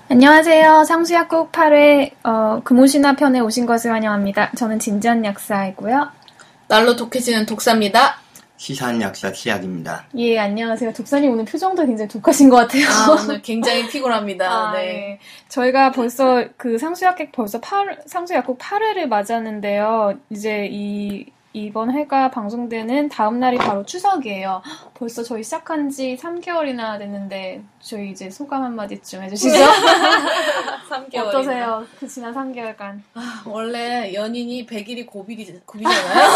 안녕하세요. 상수약국 8회 금오신화 편에 오신 것을 환영합니다. 저는 진지한 약사이고요. 날로 독해지는 독사입니다. 시사한 약사 치약입니다. 예, 안녕하세요. 독사님 오늘 표정도 굉장히 독하신 것 같아요. 오늘 굉장히 피곤합니다. 네. 네. 저희가 벌써 그 상수약국 8회를 맞았는데요. 이제 이번 회가 방송되는 다음 날이 바로 추석이에요. 벌써 저희 시작한 지 3개월이나 됐는데 저희 이제 소감 한마디 좀 해주시죠. 3개월. 어떠세요? 그 지난 3개월간. 원래 연인이 100일이 고비잖아요.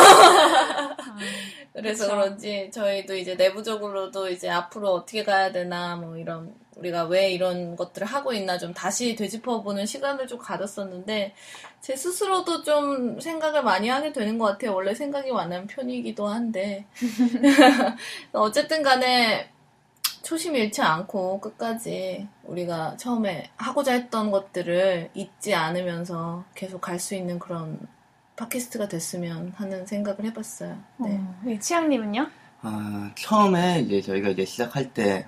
그래서 그쵸. 그런지 저희도 이제 내부적으로도 이제 앞으로 어떻게 가야 되나 뭐 이런 우리가 왜 이런 것들을 하고 있나 좀 다시 되짚어보는 시간을 좀 가졌었는데 제 스스로도 좀 생각을 많이 하게 되는 것 같아요. 원래 생각이 많은 편이기도 한데 어쨌든 간에 초심 잃지 않고 끝까지 우리가 처음에 하고자 했던 것들을 잊지 않으면서 계속 갈 수 있는 그런 팟캐스트가 됐으면 하는 생각을 해봤어요. 네. 네, 치양님은요? 처음에 이제 저희가 이제 시작할 때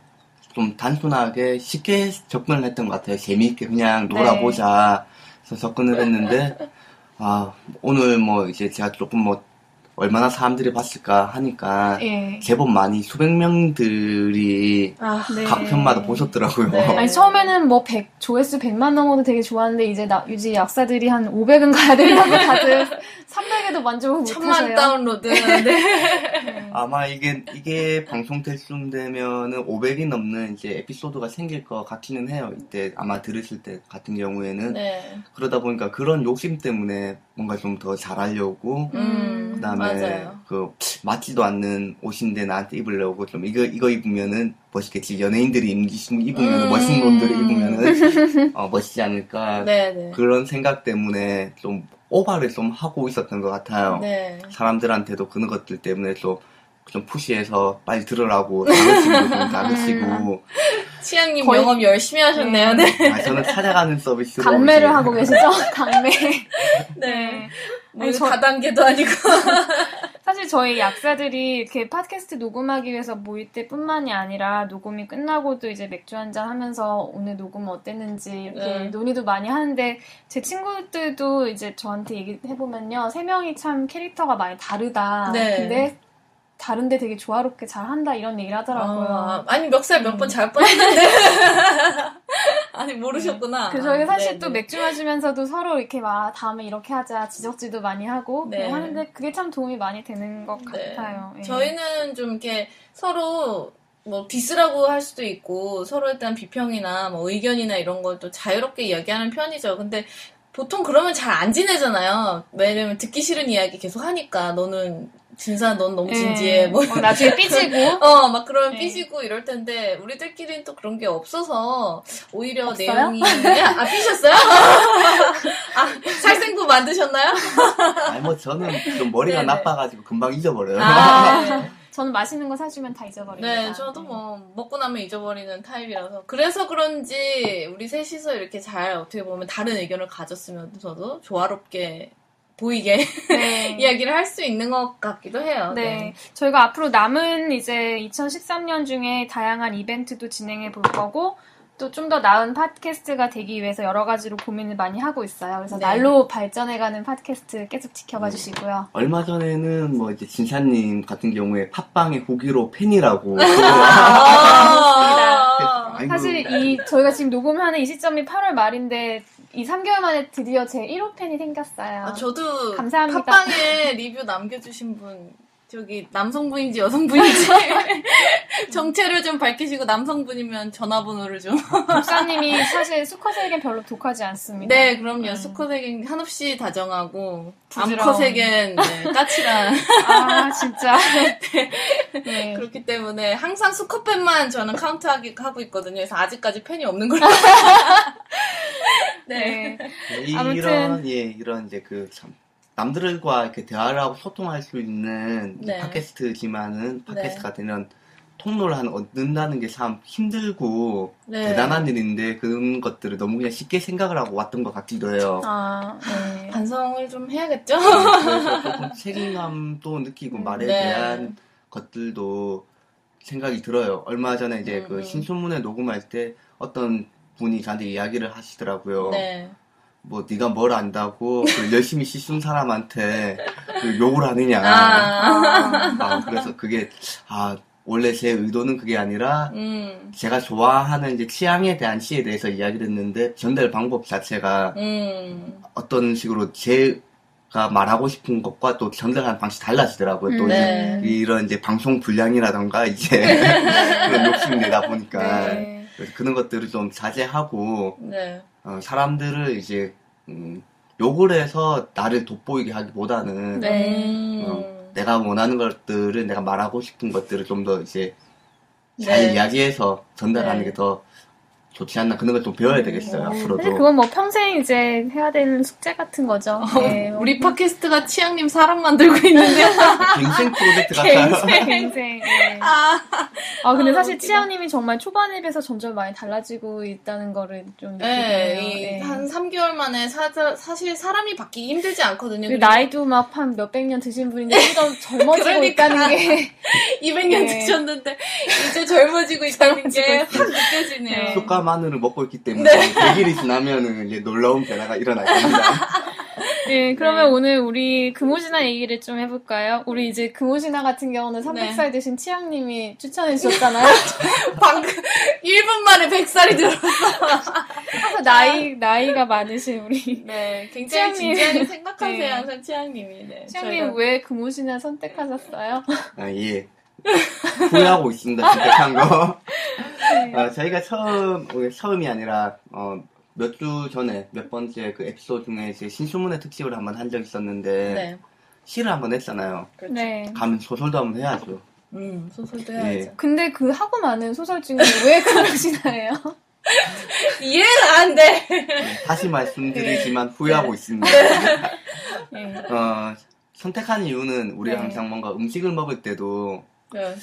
좀 단순하게 쉽게 접근을 했던 것 같아요. 재미있게 그냥 놀아보자. 그래서 접근을 했는데, 오늘 뭐 이제 제가 조금 뭐 얼마나 사람들이 봤을까 하니까 예. 제법 많이 수백 명들이 네. 각 편마다 보셨더라고요. 네. 아니, 처음에는 뭐 조회수 100만 넘어도 되게 좋았는데, 이제 약사들이 한 500은 가야 된다고 다들 300에도 만족을 못하세요. 1000만 다운로드. 네. 아마 이게 방송될 쯤 되면은 500이 넘는 이제 에피소드가 생길 것 같기는 해요. 이때 아마 들으실 때 같은 경우에는. 네. 그러다 보니까 그런 욕심 때문에 뭔가 좀 더 잘하려고, 그다음에 맞아요. 그 맞지도 않는 옷인데 나한테 입으려고 좀 이거 입으면은 멋있겠지. 연예인들이 입으면 멋있는 놈들이 입으면은 멋있지 않을까. 네네. 그런 생각 때문에 좀 오바를 좀 하고 있었던 것 같아요. 네. 사람들한테도 그런 것들 때문에 좀 푸시해서 빨리 들으라고 다그치고. 치양님 거의- 영업 열심히 하셨네요. 네. 저는 찾아가는 서비스로 강매를 이제 하고 계시죠? 강매. 네. 뭐 아니, 다단계도 아니고. 사실 저희 약사들이 이렇게 팟캐스트 녹음하기 위해서 모일 때뿐만이 아니라 녹음이 끝나고도 이제 맥주 한잔 하면서 오늘 녹음 어땠는지 이렇게 논의도 많이 하는데 제 친구들도 이제 저한테 얘기해보면요. 3명이 참 캐릭터가 많이 다르다. 네. 근데 다른데 되게 조화롭게 잘한다 이런 얘기를 하더라고요. 아니 멱살 몇 번 잘 뻔했는데. 아니 모르셨구나. 그래서 저희가 사실 네, 또 네. 맥주 마시면서도 서로 이렇게 막 다음에 이렇게 하자 지적질도 많이 하고 네. 하는데 그게 참 도움이 많이 되는 것 네. 같아요. 예. 저희는 좀 이렇게 서로 뭐 디스라고 할 수도 있고 서로에 대한 비평이나 뭐 의견이나 이런 걸 또 자유롭게 이야기하는 편이죠. 근데 보통 그러면 잘 안 지내잖아요. 왜냐면 듣기 싫은 이야기 계속 하니까 넌 너무 진지해. 뭐 나중에 삐지고 막 그러면 네. 삐지고 이럴 텐데 우리들끼리는 또 그런 게 없어서 오히려 없어요? 내용이 삐셨어요? 살생부 만드셨나요? 아니 뭐 저는 좀 머리가 네네. 나빠가지고 금방 잊어버려요. 네. 저는 맛있는 거 사주면 다 잊어버립니다. 네, 저도 뭐 먹고 나면 잊어버리는 타입이라서 그래서 그런지 우리 셋이서 이렇게 잘 어떻게 보면 다른 의견을 가졌으면서도 조화롭게 보이게 네. 이야기를 할 수 있는 것 같기도 해요. 네. 저희가 앞으로 남은 이제 2013년 중에 다양한 이벤트도 진행해 볼 거고 또 좀 더 나은 팟캐스트가 되기 위해서 여러 가지로 고민을 많이 하고 있어요. 그래서 네. 날로 발전해가는 팟캐스트 계속 지켜봐 주시고요. 얼마 전에는 뭐 이제 진사님 같은 경우에 팟빵의 후기로 팬이라고. 아이고. 사실 저희가 지금 녹음하는 이 시점이 8월 말인데 이 3개월 만에 드디어 제 1호 팬이 생겼어요. 저도 감사합니다. 팟빵에 리뷰 남겨주신 분 저기 남성분인지 여성분인지 정체를 좀 밝히시고 남성분이면 전화번호를 좀. 목사님이 사실 수컷에겐 별로 독하지 않습니다. 네, 그럼요. 수컷에겐 한없이 다정하고 부드러운. 암컷에겐 까칠한. 진짜. 네. 그렇기 때문에 항상 수컷팬만 저는 카운트하고 있거든요. 그래서 아직까지 팬이 없는 걸로. 네. 아무튼. 이런 이제 참 남들과 이렇게 대화를 하고 소통할 수 있는 네. 팟캐스트지만은 팟캐스트가 네. 되는 통로를 얻는다는 게 참 힘들고 네. 대단한 일인데 그런 것들을 너무 그냥 쉽게 생각을 하고 왔던 것 같기도 해요. 네. 반성을 좀 해야겠죠? 그래서 조금 책임감도 느끼고 말에 네. 대한 것들도 생각이 들어요. 얼마 전에 이제 그 신춘문예 녹음할 때 어떤 분이 저한테 이야기를 하시더라고요. 네. 뭐 네가 뭘 안다고 그 열심히 씻은 사람한테 그 욕을 하느냐. 그래서 그게 원래 제 의도는 그게 아니라 제가 좋아하는 이제 취향에 대한 시에 대해서 이야기를 했는데 전달 방법 자체가 어떤 식으로 제가 말하고 싶은 것과 또 전달하는 방식이 달라지더라고요. 또 네. 이런 이제 방송 분량이라던가 이제 그런 욕심이 내다 보니까 네. 그래서 그런 것들을 좀 자제하고 네. 사람들을 이제 욕을 해서 나를 돋보이게 하기보다는 내가 원하는 것들을 내가 말하고 싶은 것들을 좀 더 이제 잘 네. 이야기해서 전달하는 네. 게 더 좋지 않나 그런 걸 좀 배워야 되겠어요 앞으로도. 사실 그건 뭐 평생 이제 해야 되는 숙제 같은 거죠. 네. 우리 팟캐스트가 치앙님 사랑 만들고 있는데. 갱생 프로젝트 같아요. 갱생. 네. 근데 사실 치아님이 정말 초반에 비해서 점점 많이 달라지고 있다는 거를 좀 느끼네요. 한 3개월 만에 사실 사람이 바뀌기 힘들지 않거든요. 그리고 나이도 막 한 몇백 년 드신 분인데 점점 젊어지고 그러니까. 있다는 게 200년 드셨는데 이제 젊어지고 있다는 게 확 느껴지네요. 쑥과 마늘을 먹고 있기 때문에 100일이 지나면은 이제 놀라운 변화가 일어날 겁니다. 네, 그러면 오늘 우리 금오신화 얘기를 좀 해볼까요? 우리 이제 금오신화 같은 경우는 300살 되신 치앙님이 추천해 주셨잖아요. 방금 1분 만에 100살이 들었어. 나이가 많으신 우리. 네, 굉장히 치앙님. 진지하게 생각하세요, 네. 항상 치앙님이. 네, 치앙님 왜 금오신화 선택하셨어요? 예. 후회하고 있습니다. 선택한 거. 저희가 처음이 아니라 몇 주 전에 몇 번째 그 에피소드 중에 이제 신수문의 특집을 한번 한 적이 있었는데 네. 시를 한번 했잖아요. 그렇죠. 네. 가면 소설도 한번 해야죠. 소설도 해야죠. 예. 근데 그 하고 많은 소설 중에 왜 금오신화예요? 이해가 안 돼. 다시 말씀드리지만 후회하고 있습니다. 네. 선택한 이유는 우리가 네. 항상 뭔가 음식을 먹을 때도 네.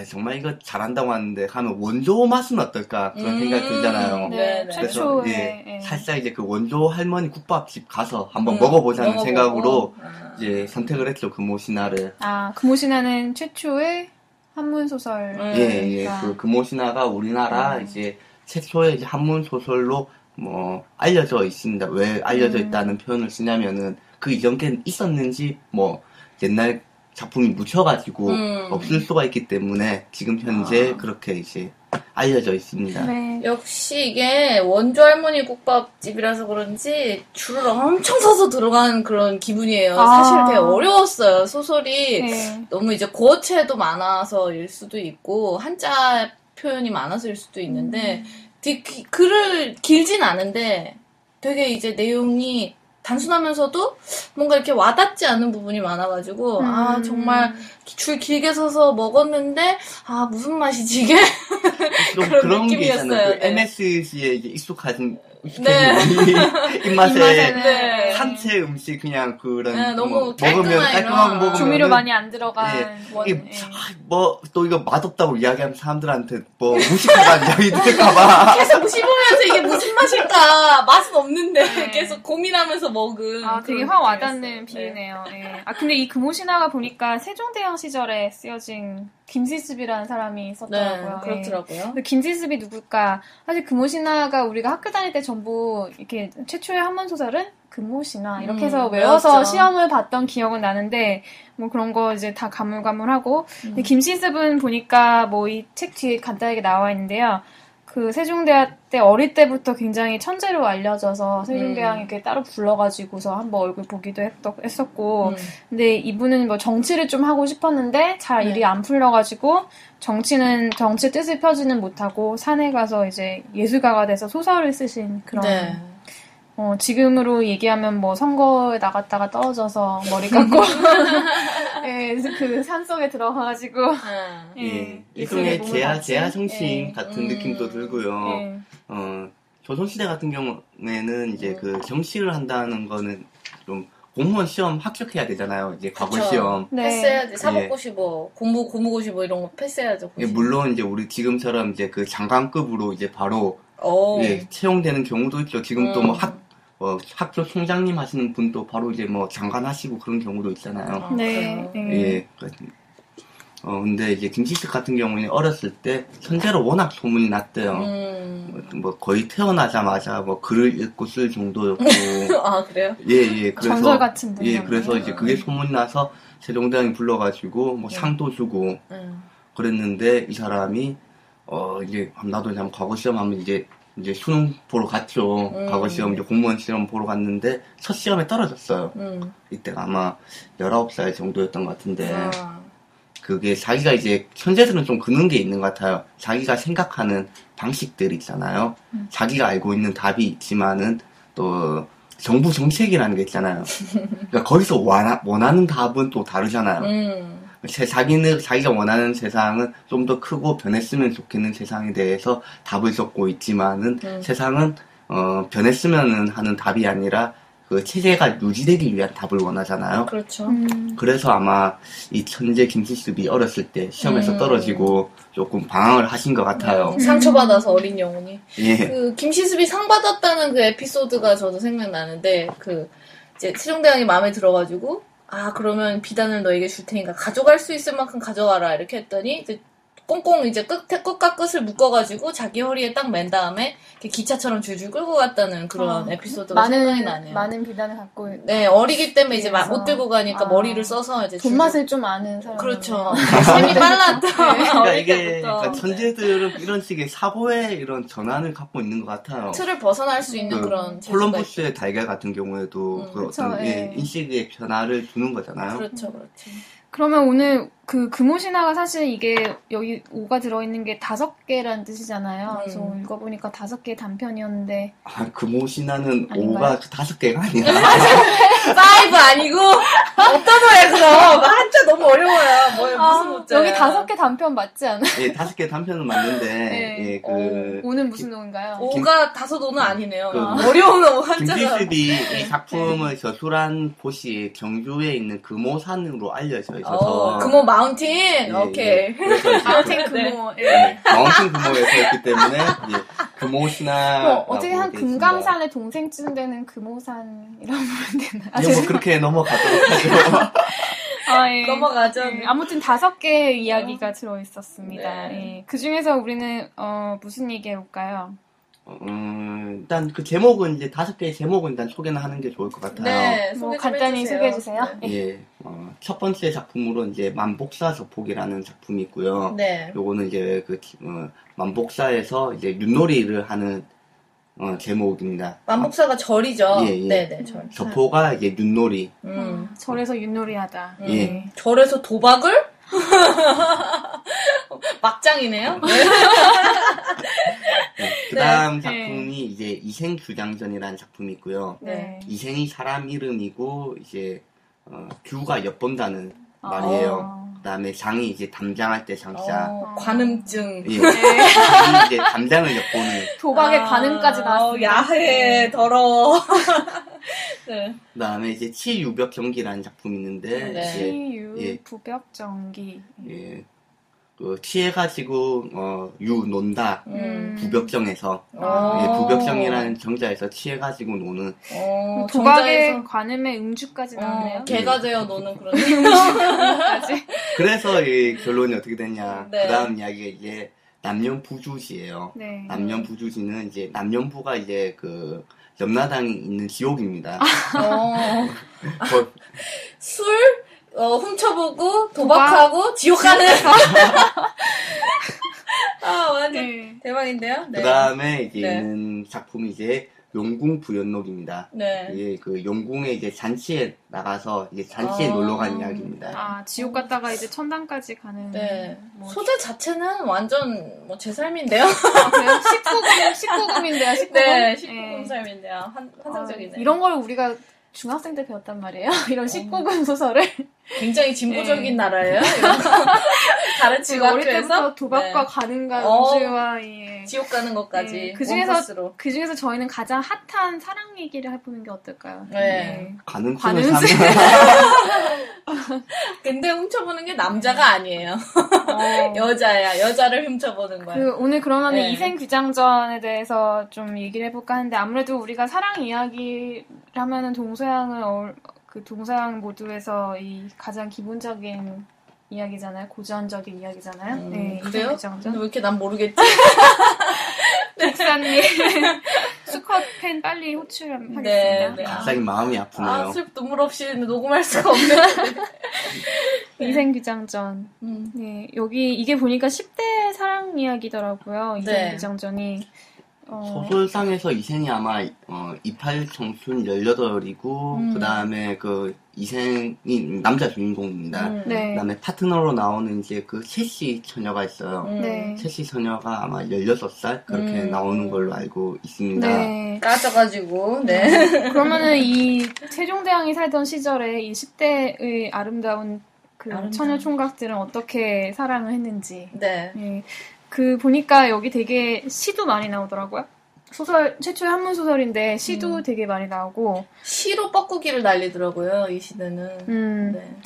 정말 이거 잘한다고 하는데 하면 원조 맛은 어떨까 그런 생각이 들잖아요. 네, 네. 최초에. 예, 살짝 이제 그 원조 할머니 국밥집 가서 한번 먹어보자는 생각으로 이제 선택을 했죠, 금오신화를. 금오신화는 최초의 한문 소설. 예. 그 금오신화가 우리나라 이제 최초의 이제 한문 소설로 뭐 알려져 있습니다. 왜 알려져 있다는 표현을 쓰냐면은 그 이전께 있었는지 뭐 옛날 작품이 묻혀가지고 없을 수가 있기 때문에 지금 현재 그렇게 이제 알려져 있습니다. 네. 역시 이게 원조 할머니 국밥집이라서 그런지 줄을 엄청 서서 들어가는 그런 기분이에요. 사실 되게 어려웠어요. 소설이 너무 이제 고어체도 많아서일 수도 있고 한자 표현이 많아서일 수도 있는데 글을 길진 않은데 되게 이제 내용이 단순하면서도 뭔가 이렇게 와닿지 않는 부분이 많아가지고 정말 줄 길게 서서 먹었는데 무슨 맛이지 이게? 그런 게 있잖아요. 그 MSG에 이제 익숙해진 우리 입맛에 산채 음식 그냥 그런 너무 먹으면 깔끔하고 먹으면 조미료 많이 안 들어간 또 이거 맛없다고 이야기하면 사람들한테 뭐 무식하다는 이야기 들을까봐 계속 씹으면서 이게 무슨 맛일까 맛은 없는데 계속 고민하면서 먹은 되게 확 와닿는 비유네요. 네. 근데 이 금오신화가 보니까 세종대왕 시절에 쓰여진 김시습이라는 사람이 있었더라고요. 네, 그렇더라고요. 근데 김시습이 누굴까? 사실 금오신화가 우리가 학교 다닐 때 전부 이렇게 최초의 한문 소설은 금오신화 이렇게 해서 외워서 외웠죠. 시험을 봤던 기억은 나는데 뭐 그런 거 이제 다 가물가물하고 근데 김시습은 보니까 뭐 이 책 뒤에 간단하게 나와 있는데요. 그 세종대왕 때 어릴 때부터 굉장히 천재로 알려져서 세종대왕이 이렇게 따로 불러가지고서 한번 얼굴 보기도 했었고 근데 이분은 뭐 정치를 좀 하고 싶었는데 잘 일이 안 풀려가지고 정치 뜻을 펴지는 못하고 산에 가서 이제 예술가가 돼서 소설을 쓰신 그런 지금으로 얘기하면 뭐 선거에 나갔다가 떨어져서 머리 깎고 그 산속에 들어가가지고 일종의 제야 정신 같은 느낌도 들고요. 조선시대 같은 경우에는 이제 그 정시를 한다는 거는 좀 공무원 시험 합격해야 되잖아요. 이제 과거 시험. 패스해야지. 사법고시 뭐 고무고시 뭐 이런 거 패스해야죠. 물론 이제 우리 지금처럼 이제 그 장관급으로 이제 바로 채용되는 경우도 있죠. 지금 또 뭐 학교 총장님 하시는 분도 바로 이제 뭐 장관 하시고 그런 경우도 있잖아요. 근데 이제 김치식 같은 경우는 어렸을 때 천재로 워낙 소문이 났대요. 뭐 거의 태어나자마자 뭐 글을 읽고 쓸 정도였고. 아, 그래요? 예. 그래서 전설 같은 분. 예, 그래서 이제 그게 소문이 나서 세종대왕이 불러가지고 뭐 상도 주고 그랬는데 이 사람이 이제 나도 한번 과거 시험 하면 이제 수능 보러 갔죠. 과거 시험 이제 공무원 시험 보러 갔는데 첫 시험에 떨어졌어요. 이때가 아마 19살 정도였던 것 같은데. 그게 자기가 이제 천재들은 좀 그런 게 있는 것 같아요. 자기가 생각하는 방식들이 있잖아요. 자기가 알고 있는 답이 있지만은 또 정부 정책이라는 게 있잖아요. 그러니까 거기서 원하는 답은 또 다르잖아요. 자기가 원하는 세상은 좀 더 크고 변했으면 좋겠는 세상에 대해서 답을 적고 있지만은 세상은 변했으면 하는 답이 아니라 그 체제가 유지되기 위한 답을 원하잖아요. 그렇죠. 그래서 아마 이 천재 김시습이 어렸을 때 시험에서 떨어지고 조금 방황을 하신 것 같아요. 상처받아서 어린 영혼이. 예. 그 김시습이 상 받았다는 그 에피소드가 저도 생각나는데 이제 세종대왕이 마음에 들어가지고 그러면 비단을 너에게 줄 테니까 가져갈 수 있을 만큼 가져가라 이렇게 했더니 이제 꽁꽁 이제 끝과 끝을 묶어가지고 자기 허리에 딱 맨 다음에 기차처럼 줄줄 끌고 갔다는 그런 에피소드가 생각이 나네요. 많은 비단을 갖고. 네, 어리기 때문에 이제 못 들고 가니까 머리를 써서 이제 돈맛을 좀 아는 사람. 그렇죠. 셈이 빨랐다. 그러니까 이게 천재들은 이런 식의 사고의 이런 전환을 갖고 있는 것 같아요. 틀을 벗어날 수 있는 그런 콜럼버스의 달걀 같은 경우에도 그 어떤 인식의 변화를 주는 거잖아요. 그렇죠. 그러면 오늘 그 금오신화가 사실 이게 여기 5가 들어있는 게 5개라는 뜻이잖아요. 그래서 읽어보니까 5개의 단편이었는데. 금오신화는 5가 5개가 아니라. 5 아니고 어떤 거야 그럼? 한자 너무 어려워요. 무슨 문자? 여기 5개 단편 맞지 않아요? 예, 5개 단편은 맞는데. 네. 예, 5는 무슨 놈인가요? 5가 5는 아니네요. 어려운 한자가. 김시습이 이 작품을 저술한 곳이 경주에 있는 금오산으로 알려져 있어서. 금오 마운틴? 오케이. 마운틴 금오. 마운틴 금오에서 했기 때문에, 금오신화. 어떻게 한 금강산의 동생쯤 되는 금오산이라고 부르면 되나요? 뭐 그렇게 넘어가도록 하죠. 넘어가죠. 아무튼 5개의 이야기가 들어있었습니다. 그 중에서 우리는 무슨 얘기 해볼까요? 일단 그 제목은 이제 5개의 제목은 일단 소개는 하는 게 좋을 것 같아요. 네, 간단히 소개해주세요. 예, 첫 번째 작품으로 이제 만복사 서폭이라는 작품이 있고요. 네. 요거는 이제 만복사에서 이제 윷놀이를 하는 제목입니다. 만복사가 절이죠. 예. 네네, 절. 서포가 이제 윷놀이. 절에서 윷놀이하다. 예. 절에서 도박을? 막장이네요. 그 다음 작품이 이제 이생규장전이라는 작품이 있고요. 네. 이생이 사람 이름이고, 이제, 규가 엿본다는 말이에요. 그 다음에 장이 이제 담장할 때 장자. 관음증. 예. 장이 이제 담장을 엿보는. 도박의 관음까지 나왔습니다. 야해, 더러워. 네. 그 다음에 이제 치유벽정기라는 작품이 있는데, 부벽정기. 예. 취해가지고, 논다. 부벽정에서. 부벽정이라는 정자에서 취해가지고 노는. 도박의 관음의 음주까지 나오네요. 개가 되어 노는 그런. 음주까지. 그래서 이 결론이 어떻게 됐냐. 네. 그 다음 이야기가 이제 남년부주시예요. 네. 남년부주시는 이제, 남년부가 이제 염라당이 있는 지옥입니다. 술? 훔쳐보고, 도박하고, 지옥 가는. 완전 대박인데요? 그 다음에 이제 있는 작품이 이제 용궁부연록입니다. 네. 예, 용궁에 이제 잔치에 나가서 이제 잔치에 놀러 간 이야기입니다. 지옥 갔다가 이제 천당까지 가는. 네. 소재 자체는 완전 제 삶인데요? 그래요? 19금인데요, 19금? 네, 19금 삶인데요. 환상적이네요. 이런 걸 우리가 중학생 때 배웠단 말이에요. 이런 19금 소설을. 굉장히 진보적인 나라예요. 가르치고 어릴 때부터 도박과 관음과 음주와 지옥 가는 것까지. 그 중에서 저희는 가장 핫한 사랑 얘기를 해보는 게 어떨까요? 관음증을 사면. 근데 훔쳐보는 게 남자가 아니에요. 여자야. 여자를 훔쳐보는 거야. 오늘 그러면 이생규장전에 대해서 좀 얘기를 해볼까 하는데 아무래도 우리가 사랑 이야기라면은 동서양 모두에서 이 가장 기본적인 이야기잖아요. 고전적인 이야기잖아요. 네, 그래요? 왜 이생규장전. 이렇게 난 모르겠지? 목사님 수컷팬 빨리 호출하겠습니다. 네, 네. 갑자기 마음이 아프네요. 눈물 없이 녹음할 수가 없네. 이생규장전. 네, 여기 이게 보니까 10대 사랑 이야기더라고요. 이생규장전이. 소설상에서 이생이 아마 28 청순 18이고 그 다음에 그 이생이 남자 주인공입니다. 네. 그 다음에 파트너로 나오는 이제 그 채씨 처녀가 있어요. 네. 채씨 처녀가 아마 16살 그렇게 나오는 걸로 알고 있습니다. 네. 까져가지고, 네. 그러면은 이 세종대왕이 살던 시절에 이 10대의 아름다운 그 처녀 총각들은 어떻게 사랑을 했는지. 네. 네. 그 보니까 여기 되게 시도 많이 나오더라고요. 소설 최초의 한문 소설인데 시도 되게 많이 나오고 시로 뻐꾸기를 날리더라고요. 이 시대는. 네.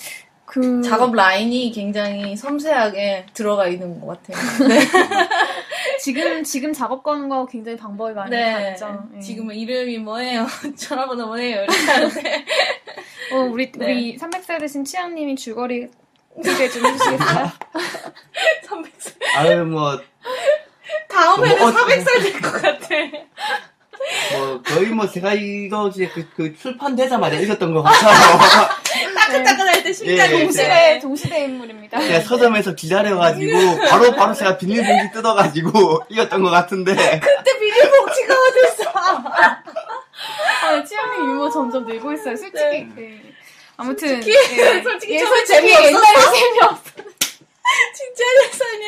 그 작업 라인이 굉장히 섬세하게 들어가 있는 것 같아요. 네. 지금 작업 거는 거 굉장히 방법이 많이 다르죠. 네. 지금은 이름이 뭐예요? 전화번호 뭐예요? 이렇게 하는데. 우리 300살 되신 치앙님이 줄거리 소개 좀 해주시겠어요? 300살. 아유 뭐 다음에는 400살 될 것 같아. 거의 제가 이거 이제 그 출판되자마자 읽었던 것 같아요. 따끈따끈할 때 심장이 동시대 인물입니다. 제가 서점에서 기다려가지고 바로 제가 비닐봉지 뜯어가지고 읽었던 것 같은데. 그때 비닐봉지가 어딨어? 치앙님 유머 점점 늘고 있어요. 솔직히. 네. 아무튼 솔직히 솔직히 옛날에 재미없어. 진짜 역사님.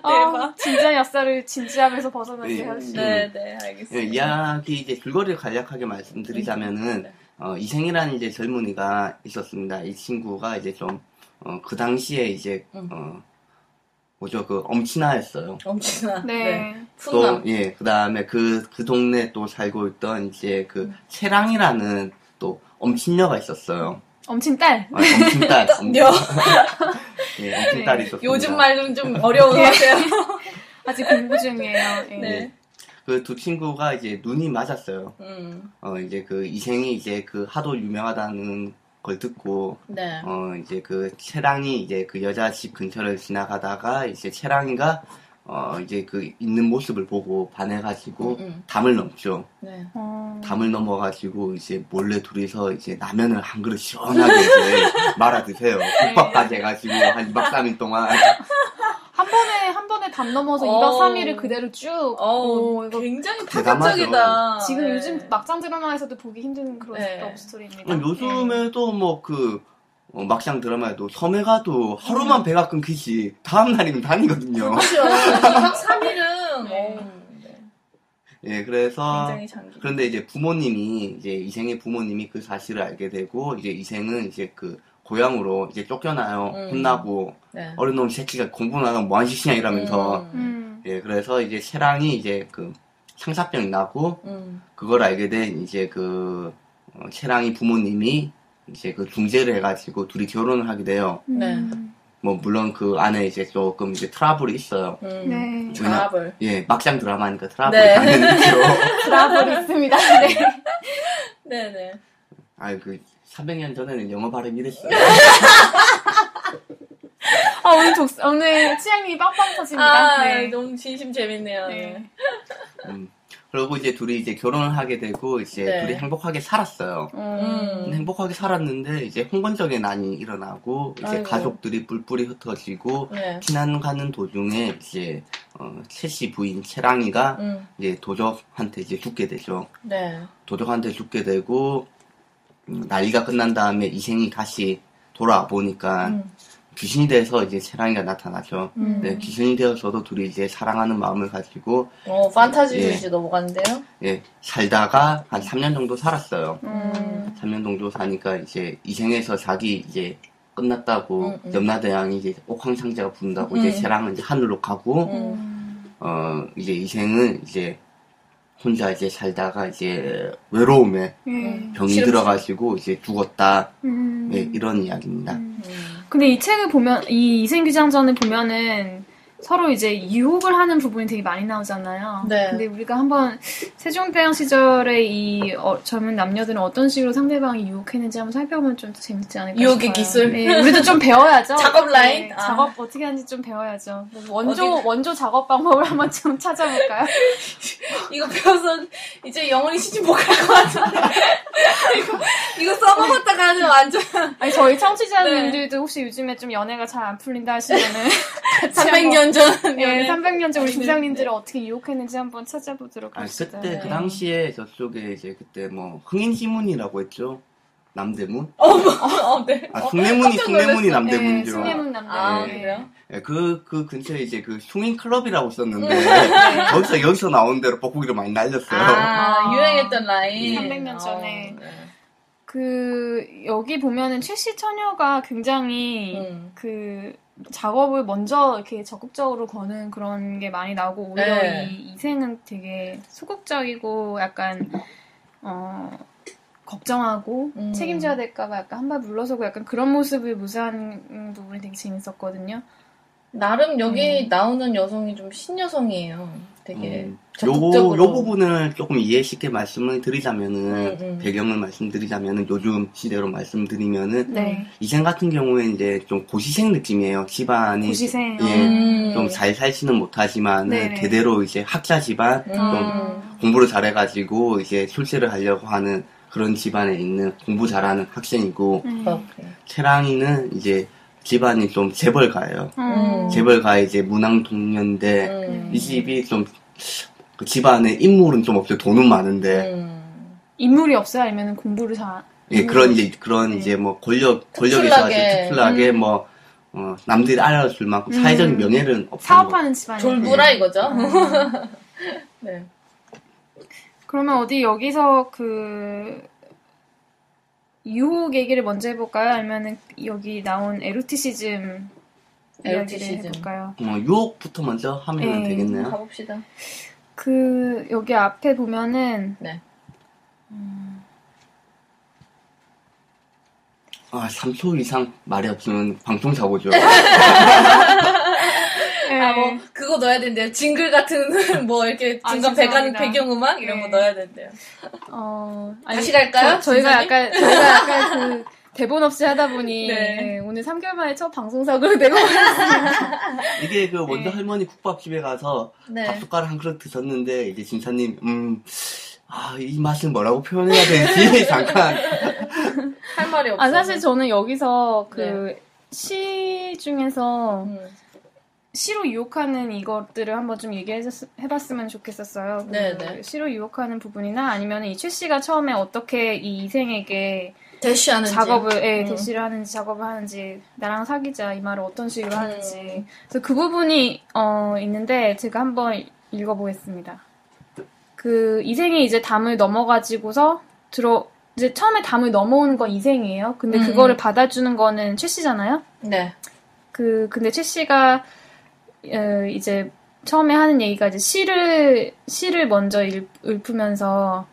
대박. 진짜 역사를 진지함에서 벗어나게 하시죠. 네, 알겠습니다. 이야기 이제 줄거리를 간략하게 말씀드리자면은 이생이라는 이제 젊은이가 있었습니다. 이 친구가 이제 좀 그 당시에 이제 뭐죠 그 엄친아였어요. 엄친아. 네. 또 그 다음에 그 동네 또 살고 있던 이제 그 채랑이라는 또 엄친녀가 있었어요. 엄친딸. 엄친딸. 엄친딸이 있었습니다. 요즘 말은 좀 어려운 것 같아요. 아직 공부 중이에요. 네. 그 두 친구가 이제 눈이 맞았어요. 이제 그 이생이 이제 그 하도 유명하다는 걸 듣고, 네. 이제 그 채랑이 이제 그 여자 집 근처를 지나가다가 이제 채랑이가 이제 그 있는 모습을 보고 반해가지고 담을 넘죠. 네. 담을 넘어가지고 이제 몰래 둘이서 이제 라면을 한 그릇 시원하게 이제 말아 드세요. 국밥까지 해가지고 한 2박 3일 동안. 한 번에 담 넘어서 2박 3일을 그대로 쭉. 이거 굉장히 파격적이다. 지금 요즘 막장 드라마에서도 보기 힘든 그런 러브스토리입니다. 요즘에도 막장 드라마에도 섬에 가도 하루만 배가 끊기지 다음날이면 다니거든요. 그렇죠. 2박 3일은 예, 그래서 굉장히 장기. 그런데 이제 부모님이 이제 이생의 부모님이 그 사실을 알게 되고 이제 이생은 이제 그 고향으로 이제 쫓겨나요. 혼나고 어린 놈 새끼가 공부는 안 하고 뭐하는 짓이냐 이러면서 예, 그래서 이제 채랑이 이제 그 상사병이 나고 그걸 알게 된 이제 그 채랑이 부모님이 이제 그 중재를 해가지고 둘이 결혼을 하게 돼요. 네. 뭐 물론 그 안에 이제 조금 이제 트러블이 있어요. 네. 트러블. 예, 막장 드라마니까 트러블이 당연히죠. 트러블 있습니다. 네. 네네. 아유 그 300년 전에는 영어 발음이 이랬어요. 오늘 치앙님이 빵빵 터집니다. 네. 너무 진심 재밌네요. 네. 그리고 이제 둘이 이제 결혼을 하게 되고 이제 둘이 행복하게 살았어요. 행복하게 살았는데 이제 홍건적의 난이 일어나고 이제 가족들이 뿔뿔이 흩어지고 피난 가는 도중에 이제 채씨 부인 채랑이가 이제 도적한테 이제 죽게 되죠. 네. 도적한테 죽게 되고 난리가 끝난 다음에 이생이 다시 돌아와 보니까 귀신이 돼서 이제 채랑이가 나타나죠. 네, 귀신이 되어서도 둘이 이제 사랑하는 마음을 가지고 판타지로 이제 넘어가는데요. 예, 살다가 한 3년 정도 살았어요. 3년 정도 사니까 이제 이생에서 자기 이제 끝났다고 염라대왕이 이제 옥황상제가 부른다고 이제 채랑은 이제 하늘로 가고 이제 이생은 이제 혼자 이제 살다가 이제 외로움에 병이 들어가지고 이제 죽었다. 네, 이런 이야기입니다. 근데 이 책을 보면, 이 이생규장전을 보면은, 서로 이제 유혹을 하는 부분이 되게 많이 나오잖아요. 네. 근데 우리가 한번 세종대왕 시절에 이 젊은 남녀들은 어떤 식으로 상대방이 유혹했는지 한번 살펴보면 좀 더 재밌지 않을까 싶어요. 유혹의 기술. 네, 우리도 좀 배워야죠. 작업 라인? 네, 작업 어떻게 하는지 좀 배워야죠. 원조 작업 방법을 한번 좀 찾아볼까요? 이거 배워서 이제 영원히 시집 못 갈 것 같은데. 이거 써먹었다가 하면 완전. 아니, 저희 청취자님들도 혹시 요즘에 좀 연애가 잘 안 풀린다 하시면은 300년 전. 네, 300년 전 우리 조상님들을 어떻게 유혹했는지 한번 찾아보도록 합시다. 그때 그 당시에 저쪽에 이제 그때 뭐 흥인시문이라고 했죠. 남대문? 네. 숭례문이 남대문이죠. 네, 숭례문 남대문. 아, 네. 그래요? 네, 그 근처에 이제 그 숭인 클럽이라고 썼는데 여기서 나온 대로 뻐꾸기를 많이 날렸어요. 유행했던 라인. 300년 전에. 네. 여기 보면은 최씨 처녀가 굉장히 그 작업을 먼저 이렇게 적극적으로 거는 그런 게 많이 나오고 오히려 네. 이 이생은 되게 소극적이고 약간 걱정하고 책임져야 될까봐 약간 한 발 물러서고 약간 그런 모습을 묘사하는 부분이 되게 재밌었거든요. 나름 여기 나오는 여성이 좀 신여성이에요. 되게 적극적으로. 요 부분을 조금 이해 쉽게 말씀을 드리자면은 배경을 말씀드리자면은 요즘 시대로 말씀드리면은 네. 이생 같은 경우에 이제 좀 고시생 느낌이에요. 집안이 고시생. 좀 잘 살지는 못하지만은 네네. 대대로 이제 학자 집안 좀 공부를 잘해가지고 이제 출세를 하려고 하는 그런 집안에 있는 공부 잘하는 학생이고 채랑이는 이제 집안이 좀 재벌가예요. 재벌가 이제 문항동녀인데 이 집이 좀 그 집안에 인물은 좀 없어요. 돈은 많은데 인물이 없어요? 아니면 공부를 잘? 예 그런 이제 뭐 권력이 있어가지고 특출나게 뭐 남들이 알아줄 만큼 사회적인 명예는 없는 사업하는 집안이 졸부라 이거죠. 네. 그러면 어디 여기서 그 유혹 얘기를 먼저 해볼까요? 아니면은 여기 나온 에로티시즘 이야기를 해볼까요? 유혹부터 먼저 하면 되겠네요. 가봅시다. 그 여기 앞에 보면은 네. 3초 이상 말이 없으면 방송 사고죠. 뭐 그거 넣어야 된대요. 징글 같은 뭐 이렇게 중간 배경음악 이런 거 넣어야 된대요. 다시 갈까요? 저희가 약간 그 대본 없이 하다 보니 오늘 3개월 만에 첫 방송사고를 내고 왔습니다. 이게 그 원조 할머니 국밥집에 가서 밥숟가락 한 그릇 드셨는데 이제 진사님 이 맛을 뭐라고 표현해야 되지? 잠깐 할 말이 없어. 사실 저는 여기서 그 시 중에서 시로 유혹하는 이것들을 한번 좀 얘기해봤으면 좋겠었어요. 시로 유혹하는 부분이나 아니면 이 최 씨가 처음에 어떻게 이 이생에게 대시하는지 대시를 하는지 작업을 하는지 나랑 사귀자 이 말을 어떤 식으로 하는지 그래서 그 부분이 있는데 제가 한번 읽어보겠습니다. 그 이생이 이제 담을 넘어가지고서 이제 처음에 담을 넘어오는 건 이생이에요. 근데 그거를 받아주는 거는 최 씨잖아요. 네. 근데 최 씨가 이제 처음에 하는 얘기가 이제 시를 먼저 읊으면서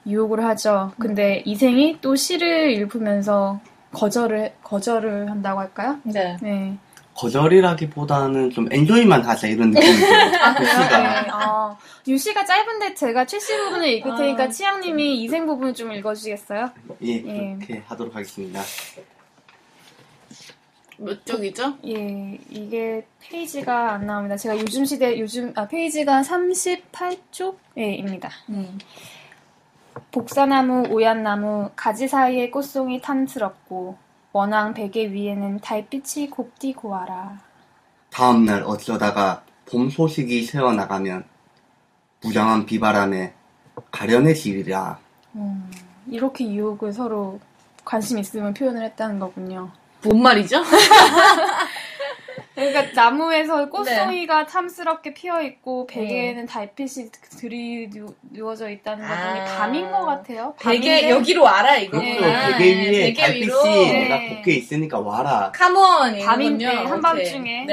유혹을 하죠. 근데 이생이 또 시를 읽으면서 거절을 한다고 할까요? 네. 거절이라기보다는 좀 엔조이만 하자 이런 느낌이죠. 유씨가. 유씨가 짧은데 제가 최 씨 부분을 읽을 테니까 치양님이 이생 부분을 좀 읽어주시겠어요? 그렇게 하도록 하겠습니다. 몇 쪽이죠? 이게 페이지가 안 나옵니다. 제가 페이지가 38쪽입니다. 복사나무, 오얏나무, 가지 사이에 꽃송이 탐스럽고 원앙 베개 위에는 달빛이 곱디 고와라. 다음날 어쩌다가 봄 소식이 새어나가면 무장한 비바람에 가련해지리라. 이렇게 유혹을 서로 관심 있으면 표현을 했다는 거군요. 뭔 말이죠? 그러니까 나무에서 꽃송이가 탐스럽게 피어있고 베개에는 달빛이 들이누워져 있다는 것 보니 밤인 것 같아요. 베개 여기로 와라 이거. 그렇죠. 베개 위에 달빛이 내가 곱게 있으니까 와라. 카몬 밤인데 한밤중에.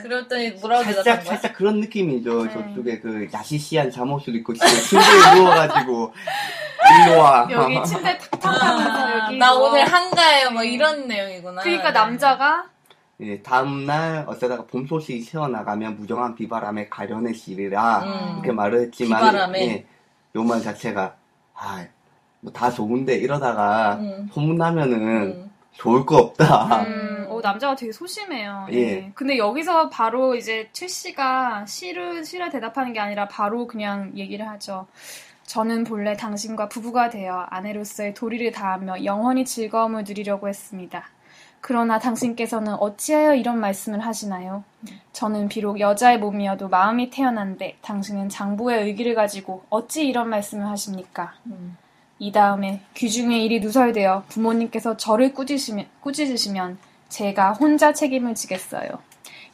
그랬더니 뭐라고 대답한 거야? 살짝 그런 느낌이죠. 저쪽에 그 야시시한 잠옷을 입고 침대에 누워가지고 일로와. 여기 침대 탁탁하면서 여기 나 오늘 한가해요. 뭐 이런 내용이구나. 그러니까 남자가 예, 다음날 어쩌다가 봄 소식이 새어나가면 무정한 비바람에 가련의 시리라 이렇게 말을 했지만 비바람에. 예, 요 말 자체가 뭐 다 좋은데 이러다가 소문나면은 좋을 거 없다. 남자가 되게 소심해요. 예. 예. 근데 여기서 바로 이제 최 씨가 시를 대답하는 게 아니라 바로 그냥 얘기를 하죠. 저는 본래 당신과 부부가 되어 아내로서의 도리를 다하며 영원히 즐거움을 누리려고 했습니다. 그러나 당신께서는 어찌하여 이런 말씀을 하시나요? 저는 비록 여자의 몸이어도 마음이 태어난데 당신은 장부의 의기를 가지고 어찌 이런 말씀을 하십니까? 이 다음에 귀중의 일이 누설되어 부모님께서 저를 꾸짖으시면 제가 혼자 책임을 지겠어요.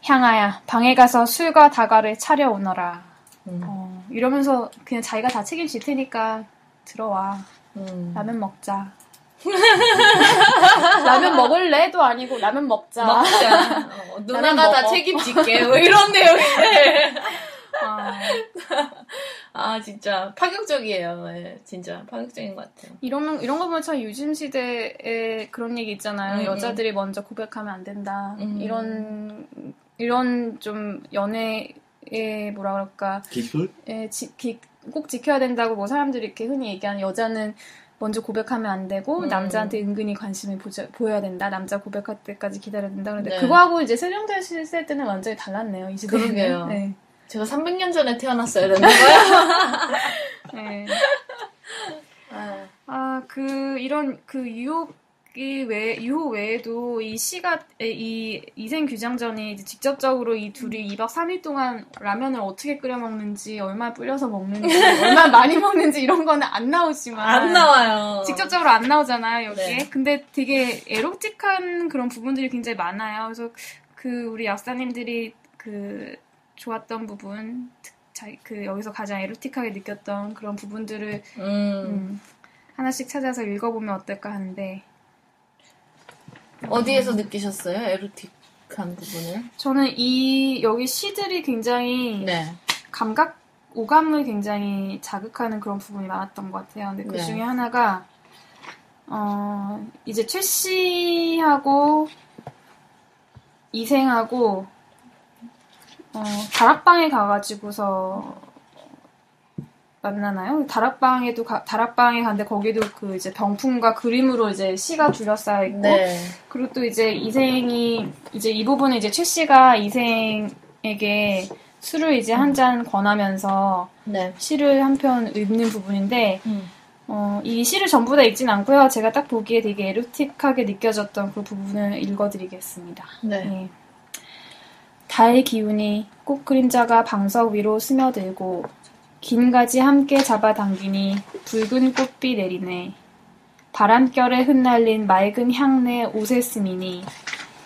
향아야, 방에 가서 술과 다과를 차려오너라. 이러면서 그냥 자기가 다 책임질 테니까 들어와. 라면 먹자. 라면 먹을래도 아니고 라면 먹자. 누나가 다 책임질게. 뭐 이런 내용인데. 진짜 파격적이에요. 네, 진짜 파격적인 것 같아요. 이런 거 보면 참 요즘 시대에 그런 얘기 있잖아요. 여자들이 먼저 고백하면 안 된다. 이런 좀 연애의 뭐라 그럴까 기술? 꼭 지켜야 된다고 뭐 사람들이 이렇게 흔히 얘기하는 여자는 먼저 고백하면 안 되고 남자한테 은근히 관심을 보여야 된다. 남자 고백할 때까지 기다려야 된다. 그런데 네. 그거하고 이제 세종대 씨 쓸 때는 완전히 달랐네요. 이 시대는. 그러게요. 네. 제가 300년 전에 태어났어야 되는 거예요. 네. 유호 외에도 이 시가, 이 이생 규장전이 이제 직접적으로 이 둘이 2박 3일 동안 라면을 어떻게 끓여 먹는지, 얼마나 불려서 먹는지, 얼마나 많이 먹는지 이런 거는 안 나오지만. 안 나와요. 직접적으로 안 나오잖아요, 여기에. 네. 근데 되게 에로틱한 그런 부분들이 굉장히 많아요. 그래서 우리 약사님들이 좋았던 부분, 여기서 가장 에로틱하게 느꼈던 그런 부분들을, 하나씩 찾아서 읽어보면 어떨까 하는데. 어디에서 느끼셨어요? 에로틱한 부분을? 저는 여기 시들이 굉장히 네. 오감을 굉장히 자극하는 그런 부분이 많았던 것 같아요. 근데 그 네. 중에 하나가, 이제 최 씨하고 이생하고, 다락방에 가가지고서 만나나요? 다락방에 갔는데 거기도 이제 병풍과 그림으로 이제 시가 둘러싸여 있고, 네. 그리고 또 이제 이생이, 이제 이 부분은 이제 최 씨가 이생에게 술을 이제 한 잔 권하면서 네. 시를 한 편 읽는 부분인데, 이 시를 전부 다 읽진 않고요. 제가 딱 보기에 되게 에로틱하게 느껴졌던 그 부분을 읽어드리겠습니다. 네. 예. 달 기운이 꽃 그림자가 방석 위로 스며들고 긴 가지 함께 잡아당기니 붉은 꽃비 내리네. 바람결에 흩날린 맑은 향내 옷에 스미니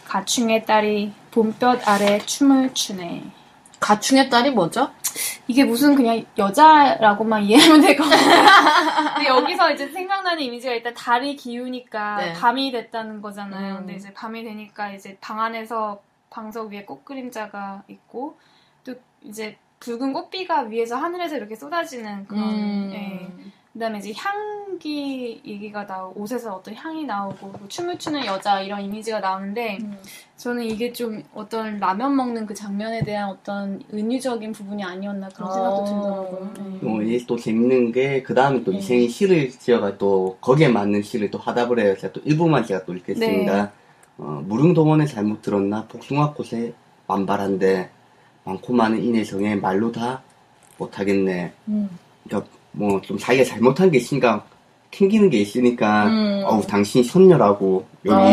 가충의 딸이 봄볕 아래 춤을 추네. 가충의 딸이 뭐죠? 이게 무슨 그냥 여자라고만 이해하면 될 것 같아요. 근데 여기서 이제 생각나는 이미지가 일단 달이 기우니까 네. 밤이 됐다는 거잖아요. 근데 이제 밤이 되니까 이제 방 안에서 방석 위에 꽃 그림자가 있고 또 이제 붉은 꽃비가 위에서 하늘에서 이렇게 쏟아지는 그런 그다음에 이제 향기 얘기가 나오고 옷에서 어떤 향이 나오고 뭐 춤을 추는 여자 이런 이미지가 나오는데 저는 이게 좀 어떤 라면 먹는 그 장면에 대한 어떤 은유적인 부분이 아니었나 그런 생각도 들더라고요. 이게 또 재밌는 게 그 다음에 또 이생이 시를 지어가 또 거기에 맞는 시를 또 하답을 해요. 제가 또 일부만 제가 또 읽겠습니다. 네. 무릉도원에 잘못 들었나 복숭아꽃에 만발한데 많고 많은 인애성에 말로 다 못하겠네. 그러니까 뭐 좀 자기가 잘못한 게 있으니까 캥기는 게 있으니까 당신이 손녀라고 여기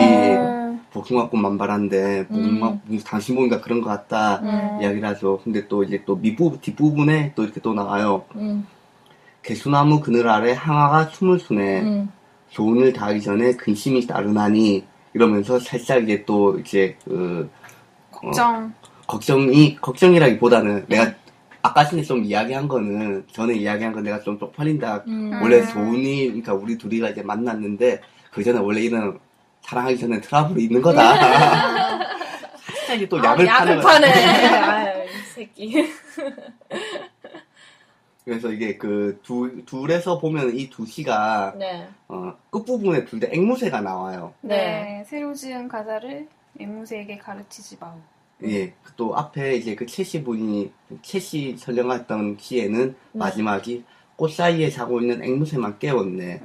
복숭아꽃 만발한데 당신 보니까 그런 것 같다 이야기를 하죠. 근데 또 이제 또 뒷부분에 또 이렇게 또 나와요. 개수나무 그늘 아래 항아가 춤을 추네. 조언을 다하기 전에 근심이 따르나니 이러면서 살짝 이제 또 이제 걱정이라기보다는 내가 아까 전에 좀 전에 이야기한 건 내가 좀 쪽팔린다. 원래 조은이, 그러니까 우리 둘이가 이제 만났는데, 그 전에 원래 이런 사랑하기 전에 트러블이 있는 거다. 살짝 또 약을 파네. 아유, 이 새끼. 그래서 이게 둘에서 보면 이 두 시가, 네. 끝부분에 둘 다 앵무새가 나와요. 네. 새로 지은 가사를 앵무새에게 가르치지 마오. 예, 또 앞에 이제 그 채씨 설명했던 시에는 마지막이 꽃 사이에 자고 있는 앵무새만 깨웠네.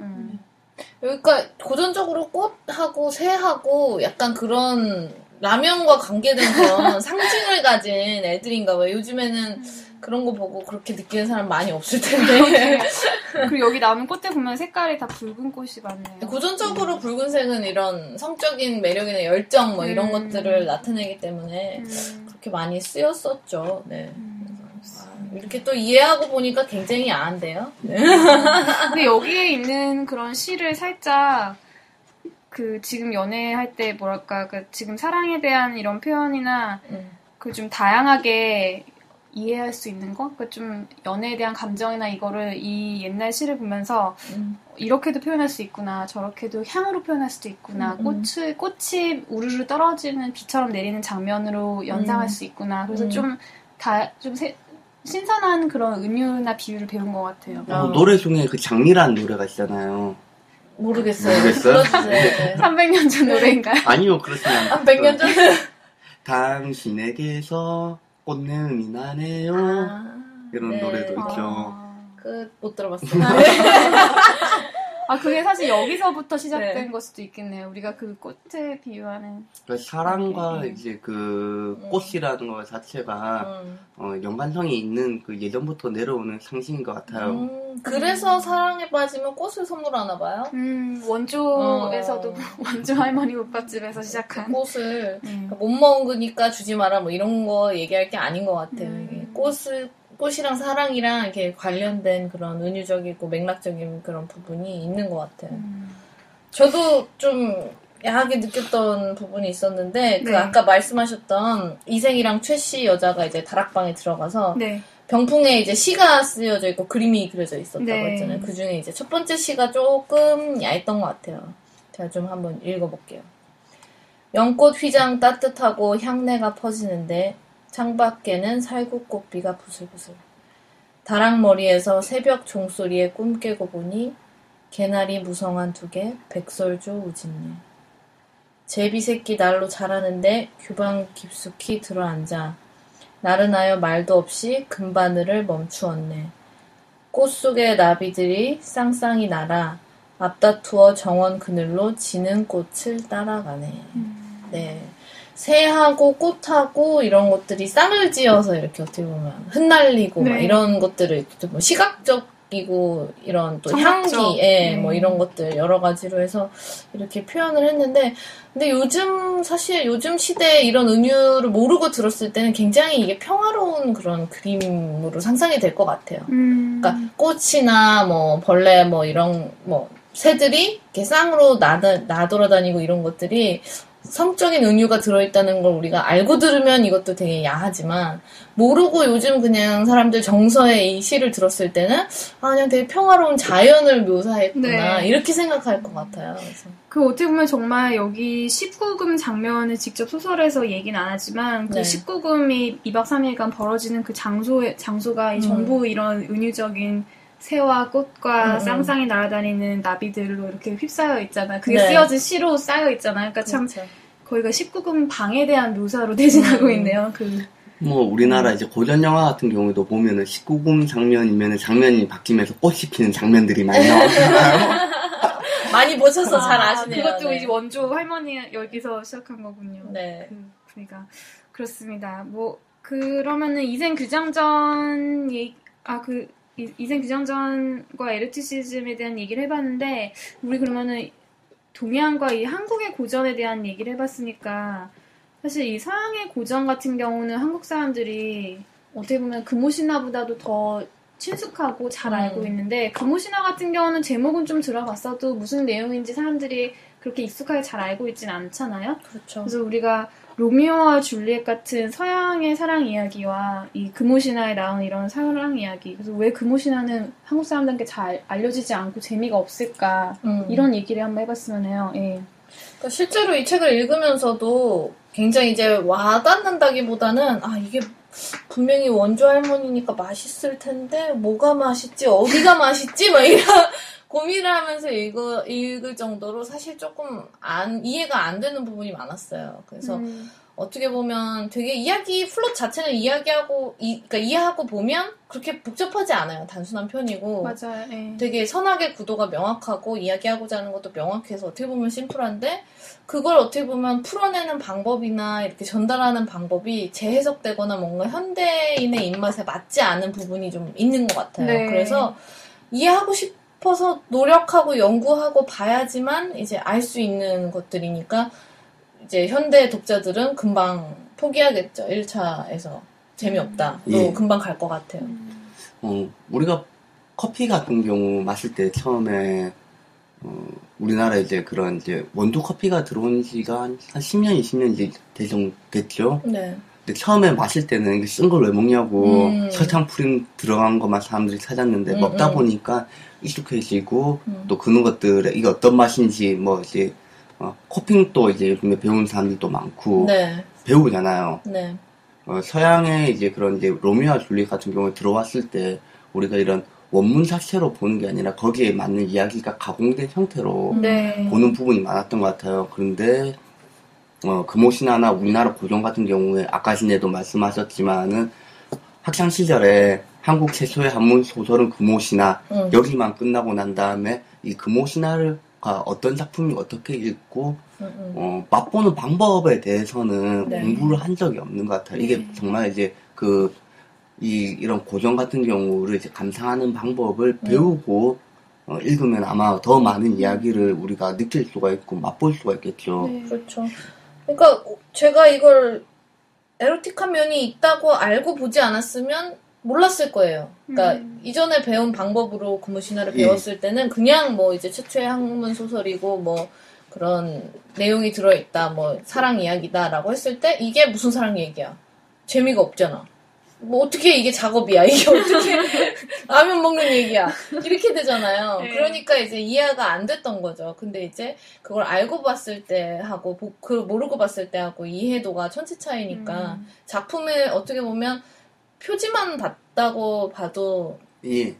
그러니까 고전적으로 꽃하고 새하고 약간 그런 라면과 관계된 그런 상징을 가진 애들인가 봐요. 요즘에는 그런 거 보고 그렇게 느끼는 사람 많이 없을 텐데. 그리고 여기 나오는 꽃들 보면 색깔이 다 붉은 꽃이 많네요. 고전적으로 붉은색은 이런 성적인 매력이나 열정 뭐 이런 것들을 나타내기 때문에 그렇게 많이 쓰였었죠. 네. 이렇게 또 이해하고 보니까 굉장히 야한데요. 네. 근데 여기에 있는 그런 시를 살짝 그 지금 연애할 때 뭐랄까 그 지금 사랑에 대한 이런 표현이나 그 좀 다양하게 이해할 수 있는 거? 그 좀 연애에 대한 감정이나 이거를 이 옛날 시를 보면서 이렇게도 표현할 수 있구나, 저렇게도 향으로 표현할 수도 있구나, 꽃이 우르르 떨어지는 비처럼 내리는 장면으로 연상할 수 있구나. 그래서 좀 신선한 그런 은유나 비유를 배운 것 같아요. 노래 중에 그 장미라는 노래가 있잖아요. 모르겠어요. 모르겠어요? 네. 300년 전 노래인가요? 아니요, 그렇지는 한 100년 전에. 당신에게서 꽃내음이 나네요. 이런 네. 노래도 있죠. 못 들어봤어요. 그게 사실 여기서부터 시작된 네. 걸 수도 있겠네요. 우리가 그 꽃에 비유하는. 그러니까 사랑과 이제 그 꽃이라는 것 자체가 연관성이 있는 그 예전부터 내려오는 상징인 것 같아요. 그래서 사랑에 빠지면 꽃을 선물하나 봐요. 원조에서도 원조 할머니 국밥집에서 시작한 꽃을 그러니까 못 먹으니까 주지 마라 뭐 이런 거 얘기할 게 아닌 것 같아요. 이게 꽃이랑 사랑이랑 이렇게 관련된 그런 은유적이고 맥락적인 그런 부분이 있는 것 같아요. 저도 좀 야하게 느꼈던 부분이 있었는데 그 아까 말씀하셨던 이생이랑 최씨 여자가 이제 다락방에 들어가서 병풍에 이제 시가 쓰여져 있고 그림이 그려져 있었다고 했잖아요. 그 중에 이제 첫 번째 시가 조금 야했던 것 같아요. 제가 좀 한번 읽어볼게요. 연꽃 휘장 따뜻하고 향내가 퍼지는데 창밖에는 살구꽃비가 부슬부슬. 다락머리에서 새벽 종소리에 꿈 깨고 보니 개나리 무성한 두 개 백설주 우집네. 제비새끼 날로 자라는데 규방 깊숙이 들어앉아 나른하여 말도 없이 금바늘을 멈추었네. 꽃 속의 나비들이 쌍쌍이 날아 앞다투어 정원 그늘로 지는 꽃을 따라가네. 네. 새하고 꽃하고 이런 것들이 쌍을 지어서 이렇게 어떻게 보면 흩날리고 막 이런 것들을 뭐 시각적이고 이런 또 청각적. 향기, 뭐 이런 것들 여러 가지로 해서 이렇게 표현을 했는데, 근데 사실 요즘 시대에 이런 은유를 모르고 들었을 때는 굉장히 이게 평화로운 그런 그림으로 상상이 될 것 같아요. 그러니까 꽃이나 뭐 벌레 뭐 이런 뭐 새들이 이렇게 쌍으로 나돌아다니고 이런 것들이 성적인 은유가 들어있다는 걸 우리가 알고 들으면 이것도 되게 야하지만 모르고 요즘 그냥 사람들 정서의 이 시를 들었을 때는 그냥 되게 평화로운 자연을 묘사했구나 이렇게 생각할 것 같아요. 그래서. 어떻게 보면 정말 여기 19금 장면을 직접 소설에서 얘기는 안 하지만 그 19금이 2박 3일간 벌어지는 그 장소가 이 전부 이런 은유적인 새와 꽃과 쌍쌍이 날아다니는 나비들로 이렇게 휩싸여 있잖아요. 그게 쓰여진 시로 쌓여 있잖아요. 그러니까 참 거기가 19금 방에 대한 묘사로 대신하고 있네요. 뭐 우리나라 이제 고전 영화 같은 경우도 보면은 19금 장면이면은 장면이 바뀌면서 꽃이 피는 장면들이 많이 나오잖아요. 많이 보셔서 잘 아시네요. 그것도 이제 원조 할머니 여기서 시작한 거군요. 네. 그러니까 그렇습니다. 뭐 그러면은 이생 규장전과 에르티시즘에 대한 얘기를 해봤는데, 우리 그러면은 동양과 이 한국의 고전에 대한 얘기를 해봤으니까, 사실 이 서양의 고전 같은 경우는 한국 사람들이 어떻게 보면 금오신화보다도 더 친숙하고 잘 알고 있는데, 금오신화 같은 경우는 제목은 좀 들어봤어도 무슨 내용인지 사람들이 그렇게 익숙하게 잘 알고 있진 않잖아요. 그렇죠. 그래서 우리가 로미오와 줄리엣 같은 서양의 사랑 이야기와 이 금오신화에 나온 이런 사랑 이야기, 그래서 왜 금오신화는 한국 사람들한테 잘 알려지지 않고 재미가 없을까, 이런 얘기를 한번 해봤으면 해요. 그러니까 실제로 이 책을 읽으면서도 굉장히 이제 와닿는다기보다는 이게 분명히 원조 할머니니까 맛있을 텐데 뭐가 맛있지, 어디가 맛있지 막 이런 고민을 정리를 하면서 읽을 정도로 사실 조금 이해가 안 되는 부분이 많았어요. 그래서 어떻게 보면 되게 이야기 플롯 자체는 그러니까 이해하고 보면 그렇게 복잡하지 않아요. 단순한 편이고. 맞아요. 네. 되게 선악의 구도가 명확하고 이야기하고자 하는 것도 명확해서 어떻게 보면 심플한데 그걸 어떻게 보면 풀어내는 방법이나 이렇게 전달하는 방법이 재해석되거나 뭔가 현대인의 입맛에 맞지 않은 부분이 좀 있는 것 같아요. 네. 그래서 이해하고 싶어서 노력하고 연구하고 봐야지만 이제 알 수 있는 것들이니까 이제 현대 독자들은 금방 포기하겠죠. 1차에서. 재미없다. 또 금방 갈 것 같아요. 우리가 커피 같은 경우 마실 때 처음에, 우리나라에 이제 그런 이제 원두 커피가 들어온 지가 한 10년, 20년 됐죠. 네. 근데 처음에 마실 때는 이게 쓴 걸 왜 먹냐고 설탕 프림 들어간 것만 사람들이 찾았는데 먹다 보니까 익숙해지고 또 그런 것들에 이게 어떤 맛인지 뭐 이제 코핑도 이제 요즘에 배우는 사람들도 많고 네. 배우잖아요. 네. 서양의 이제 그런 이제 로미오와 줄리엣 같은 경우에 들어왔을 때 우리가 이런 원문 자체로 보는 게 아니라 거기에 맞는 이야기가 가공된 형태로 보는 부분이 많았던 것 같아요. 그런데 금오신화나 우리나라 고전 같은 경우에 아까 전에도 말씀하셨지만은 학창 시절에 한국 최초의 한문 소설은 금오신화 여기만 끝나고 난 다음에 이 금오신화가 어떤 작품이 어떻게 읽고 맛보는 방법에 대해서는 공부를 한 적이 없는 것 같아요. 이게 정말 이제 이런 고전 같은 경우를 이제 감상하는 방법을 배우고 읽으면 아마 더 많은 이야기를 우리가 느낄 수가 있고 맛볼 수가 있겠죠. 네. 그렇죠. 그러니까 제가 이걸 에로틱한 면이 있다고 알고 보지 않았으면 몰랐을 거예요. 그러니까 이전에 배운 방법으로 금오신화를 배웠을 때는 그냥 뭐 이제 최초의 한문 소설이고 뭐 그런 내용이 들어있다, 뭐 사랑 이야기다라고 했을 때 이게 무슨 사랑 얘기야? 재미가 없잖아. 뭐 어떻게 이게 작업이야? 이게 어떻게 라면 먹는 얘기야? 이렇게 되잖아요. 네. 그러니까 이제 이해가 안 됐던 거죠. 근데 이제 그걸 알고 봤을 때 하고 모르고 봤을 때 하고 이해도가 천지 차이니까 작품을 어떻게 보면 표지만 봤다고 봐도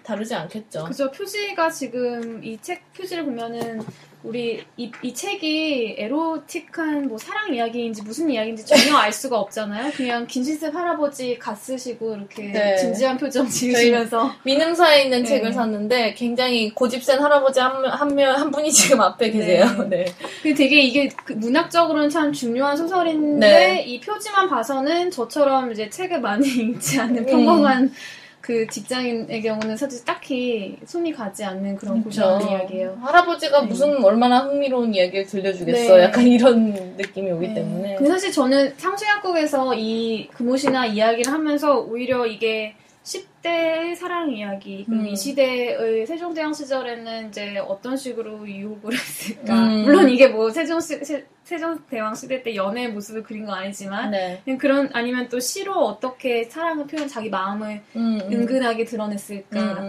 다르지 않겠죠. 그죠. 표지가 지금 이 책 표지를 보면은 우리 이 책이 에로틱한 뭐 사랑 이야기인지 무슨 이야기인지 전혀 알 수가 없잖아요. 그냥 김신셉 할아버지 가 쓰시고 이렇게 진지한 표정 지으시면서 민음사에 있는 책을 샀는데 굉장히 고집센 할아버지 한 분이 지금 앞에 계세요. 네. 되게 이게 문학적으로는 참 중요한 소설인데 이 표지만 봐서는 저처럼 이제 책을 많이 읽지 않는 평범한 그 직장인의 경우는 사실 딱히 손이 가지 않는 그런 고전 이야기예요. 할아버지가 무슨 얼마나 흥미로운 이야기를 들려주겠어. 약간 이런 느낌이 오기 때문에. 근데 사실 저는 상수약국에서 이 금오신화 이야기를 하면서 오히려 이게 10대의 사랑 이야기, 그리고 이 시대의 세종대왕 시절에는 이제 어떤 식으로 유혹을 했을까. 물론 이게 뭐 세종대왕 시대 때 연애의 모습을 그린 건 아니지만, 그런, 아니면 또 시로 어떻게 사랑을 자기 마음을 은근하게 드러냈을까.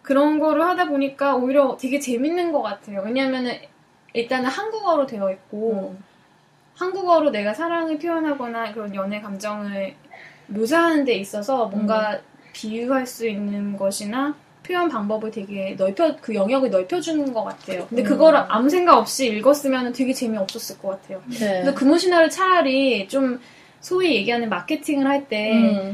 그런 거를 하다 보니까 오히려 되게 재밌는 것 같아요. 왜냐면은 일단은 한국어로 되어 있고, 한국어로 내가 사랑을 표현하거나 그런 연애 감정을 묘사하는 데 있어서 뭔가 비유할 수 있는 것이나 표현 방법을 되게 그 영역을 넓혀주는 것 같아요. 근데 그거를 아무 생각 없이 읽었으면 되게 재미없었을 것 같아요. 그래서 금오신화를 차라리 좀 소위 얘기하는 마케팅을 할 때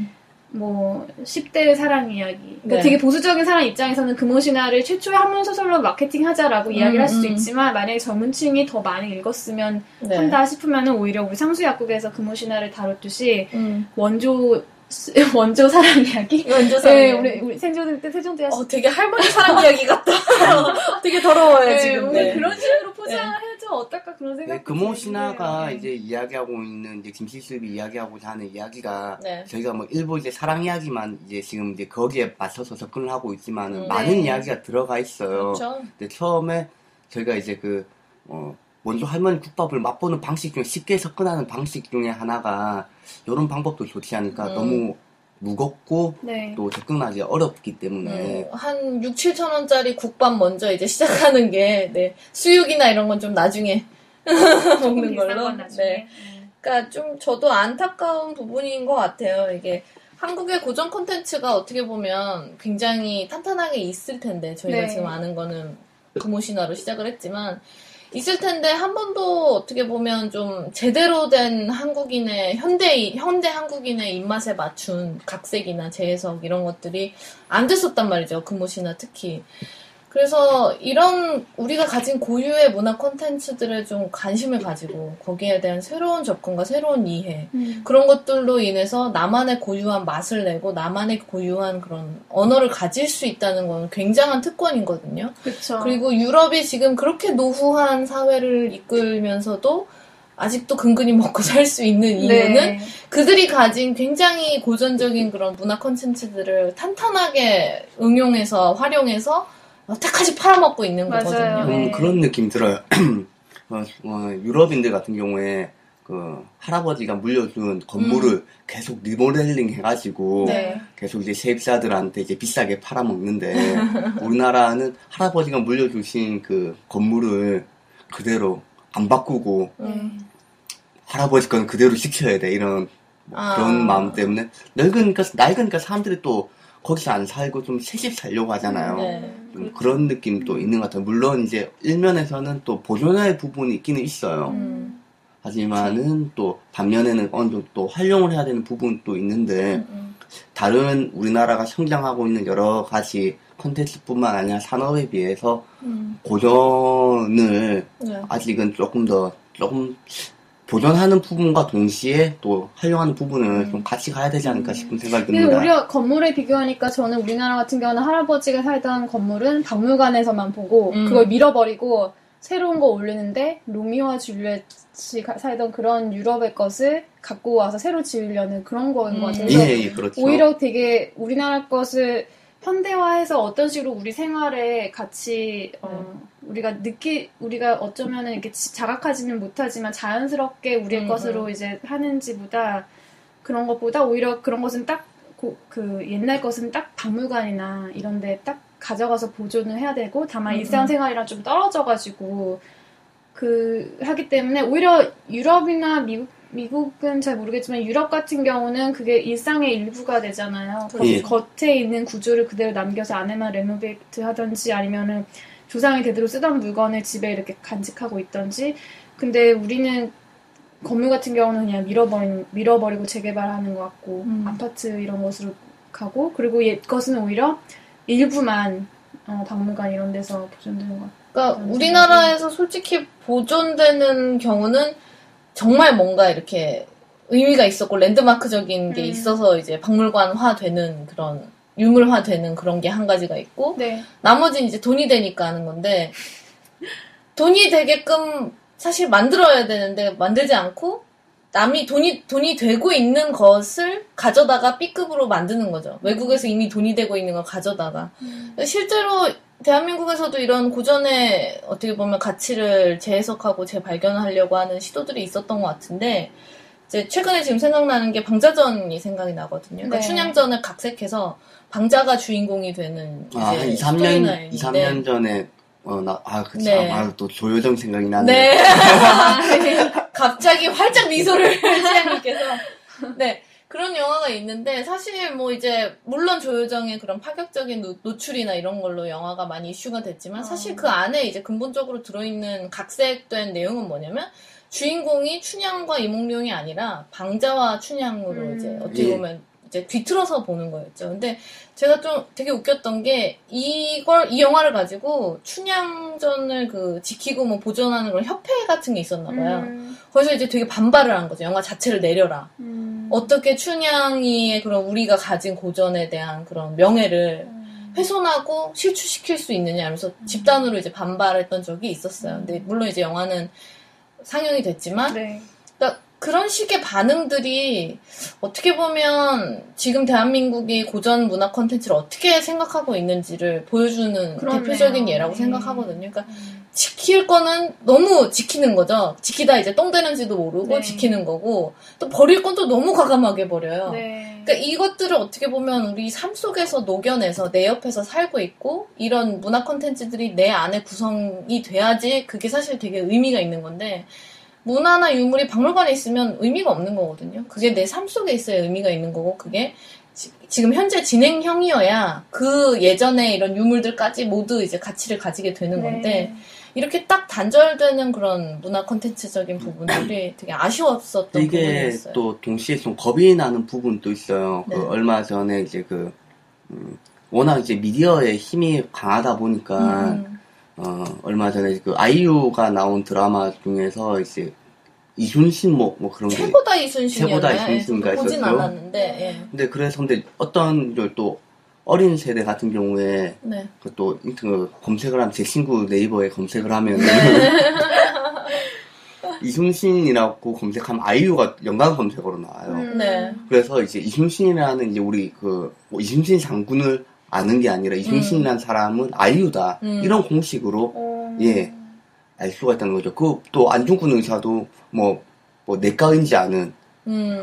뭐 10대의 사랑 이야기. 그러니까 되게 보수적인 사람 입장에서는 금오신화를 최초의 한문 소설로 마케팅하자라고 이야기를 할 수도 있지만 만약에 젊은층이 더 많이 읽었으면 한다 싶으면은 오히려 우리 상수약국에서 금오신화를 다뤘듯이 원조 사랑 이야기? 원조 사랑 이야기. 우리 세종대왕 되게 할머니 사랑 이야기 같다. 되게 더러워요, 지금. 그런 식으로 포장을 해도 어떨까 그런 생각이 금오신화가 이제 이야기하고 있는 이제 김실습이 이야기하고자 하는 이야기가 저희가 뭐 일부 이제 사랑 이야기만 이제 지금 이제 거기에 맞춰서 접근을 하고 있지만은 많은 이야기가 들어가 있어요. 그렇죠. 근데 처음에 저희가 이제 원조 할머니 국밥을 맛보는 방식 중에 쉽게 접근하는 방식 중에 하나가 이런 방법도 좋지 않을까. 너무 무겁고 또 접근하기 어렵기 때문에 한 6, 7천 원짜리 국밥 먼저 이제 시작하는 게 수육이나 이런 건 좀 나중에 먹는 걸로. 그러니까 좀 저도 안타까운 부분인 것 같아요. 이게 한국의 고전 콘텐츠가 어떻게 보면 굉장히 탄탄하게 있을 텐데 저희가 지금 아는 거는 금오신화로 시작을 했지만 있을 텐데 한 번도 어떻게 보면 좀 제대로 된 한국인의 현대 한국인의 입맛에 맞춘 각색이나 재해석 이런 것들이 안 됐었단 말이죠. 금오신화 특히. 그래서 이런 우리가 가진 고유의 문화 콘텐츠들에 좀 관심을 가지고 거기에 대한 새로운 접근과 새로운 이해 그런 것들로 인해서 나만의 고유한 맛을 내고 나만의 고유한 그런 언어를 가질 수 있다는 건 굉장한 특권이거든요. 그쵸. 그리고 유럽이 지금 그렇게 노후한 사회를 이끌면서도 아직도 근근히 먹고 살 수 있는 이유는 네. 그들이 가진 굉장히 고전적인 그런 문화 콘텐츠들을 탄탄하게 응용해서 활용해서 여태까지 팔아먹고 있는 맞아요. 거거든요. 네. 그런 느낌 들어요. 유럽인들 같은 경우에 그 할아버지가 물려준 건물을 계속 리모델링 해가지고 네. 계속 이제 세입자들한테 이제 비싸게 팔아먹는데 우리나라는 할아버지가 물려주신 그 건물을 그대로 안 바꾸고 할아버지 건 그대로 지켜야 돼 이런 그런 마음 때문에 낡으니까 사람들이 또 거기서 안 살고 좀 새집 살려고 하잖아요. 네. 그런 느낌도 있는 것 같아요. 물론 이제 일면에서는 또 보존할 부분이 있기는 있어요. 하지만은 또 반면에는 어느 정도 또 활용을 해야 되는 부분도 있는데 다른 우리나라가 성장하고 있는 여러 가지 콘텐츠뿐만 아니라 산업에 비해서 고전을 네. 아직은 조금 보존하는 부분과 동시에 또 활용하는 부분을 좀 같이 가야 되지 않을까 싶은 생각이 근데 듭니다. 우리가 건물에 비교하니까 저는 우리나라 같은 경우는 할아버지가 살던 건물은 박물관에서만 보고 그걸 밀어버리고 새로운 거 올리는데 로미오와 줄리엣이 살던 그런 유럽의 것을 갖고 와서 새로 지으려는 그런 거인 것 같아요. 예, 그렇죠. 오히려 되게 우리나라 것을 현대화해서 어떤 식으로 우리 생활에 같이 우리가 어쩌면은 이렇게 자각하지는 못하지만 자연스럽게 우리의 것으로 이제 하는지보다 그런 것보다 오히려 그런 것은 딱 그 옛날 것은 딱 박물관이나 이런데 딱 가져가서 보존을 해야 되고 다만 일상생활이랑 좀 떨어져가지고 하기 때문에 오히려 유럽이나 미국은 잘 모르겠지만 유럽 같은 경우는 그게 일상의 일부가 되잖아요. 예. 겉에 있는 구조를 그대로 남겨서 안에만 레노베이트 하든지 아니면은 조상이 대대로 쓰던 물건을 집에 이렇게 간직하고 있든지. 근데 우리는 건물 같은 경우는 그냥 밀어버리고 재개발하는 것 같고 아파트 이런 것으로 가고 그리고 옛 것은 오히려 일부만 박물관 이런 데서 보존되는 것 같아요. 그러니까 우리나라에서 솔직히 보존되는 경우는 정말 뭔가 이렇게 의미가 있었고 랜드마크적인 게 있어서 이제 박물관화 되는 그런 유물화 되는 그런 게 한 가지가 있고 네. 나머지는 이제 돈이 되니까 하는 건데 돈이 되게끔 사실 만들어야 되는데 만들지 않고 남이 돈이 되고 있는 것을 가져다가 B급으로 만드는 거죠. 외국에서 이미 돈이 되고 있는 걸 가져다가 실제로 대한민국에서도 이런 고전의 어떻게 보면 가치를 재해석하고 재발견하려고 하는 시도들이 있었던 것 같은데 이제 최근에 지금 생각나는 게 방자전이 생각이 나거든요. 그러니까 네. 춘향전을 각색해서 방자가 주인공이 되는 이제 2, 3년 전에 네. 또 조효정 생각이 나네요. 네. 갑자기 활짝 미소를 시장님께서 네. 그런 영화가 있는데 사실 뭐 이제 물론 조효정의 그런 파격적인 노출이나 이런 걸로 영화가 많이 이슈가 됐지만 사실 그 안에 이제 근본적으로 들어있는 각색된 내용은 뭐냐면 주인공이 춘향과 이몽룡이 아니라 방자와 춘향으로 이제 어떻게 보면 이제 뒤틀어서 보는 거였죠. 근데 제가 좀 되게 웃겼던 게 이 영화를 가지고 춘향전을 지키고 뭐 보존하는 그런 협회 같은 게 있었나 봐요. 거기서 이제 되게 반발을 한 거죠. 영화 자체를 내려라. 어떻게 춘향이의 그런 우리가 가진 고전에 대한 그런 명예를 훼손하고 실추시킬 수 있느냐 하면서 집단으로 이제 반발했던 적이 있었어요. 근데 물론 이제 영화는 상영이 됐지만 네. 그러니까 그런 식의 반응들이 어떻게 보면 지금 대한민국이 고전 문화 콘텐츠를 어떻게 생각하고 있는지를 보여주는 그렇네요. 대표적인 예라고 생각하거든요. 그러니까 지킬 거는 너무 지키는 거죠. 지키다 이제 똥 되는지도 모르고 네. 지키는 거고 또 버릴 건 또 너무 과감하게 버려요. 네. 그러니까 이것들을 어떻게 보면 우리 삶 속에서 녹여내서 내 옆에서 살고 있고 이런 문화 콘텐츠들이 내 안에 구성이 돼야지 그게 사실 되게 의미가 있는 건데 문화나 유물이 박물관에 있으면 의미가 없는 거거든요. 그게 내 삶 속에 있어야 의미가 있는 거고 그게 지금 현재 진행형이어야 그 예전에 이런 유물들까지 모두 이제 가치를 가지게 되는 건데 이렇게 딱 단절되는 그런 문화 콘텐츠적인 부분들이 되게 아쉬웠었던 부분이었어요. 이게 또 동시에 좀 겁이 나는 부분도 있어요. 네. 그 얼마 전에 이제 워낙 이제 미디어의 힘이 강하다 보니까 얼마 전에 그 아이유가 나온 드라마 중에서 이제 이순신 뭐 그런 게 최고다 이순신이었나요? 최고다 이순신가 보진 있었죠. 않았는데. 예. 근데 어떤 또 어린 세대 같은 경우에 네. 또 검색을 하면 제 친구 네이버에 검색을 하면 이순신이라고 검색하면 아이유가 연관 검색어로 나와요. 네. 그래서 이제 이순신이라는 이제 우리 뭐 이순신 장군을 아는 게 아니라 이순신이라는 사람은 아이유다 이런 공식으로 알 수가 있다는 거죠. 그 또 안중근 의사도 뭐 내과인지 아는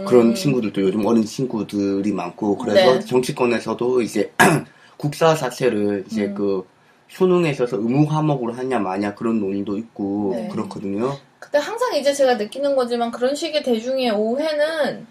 그런 친구들도 요즘 어린 친구들이 많고 그래서 네. 정치권에서도 이제 국사 자체를 이제 그 수능에 있어서 의무 과목으로 하냐 마냐 그런 논의도 있고 네. 그렇거든요. 근데 항상 이제 제가 느끼는 거지만 그런 식의 대중의 오해는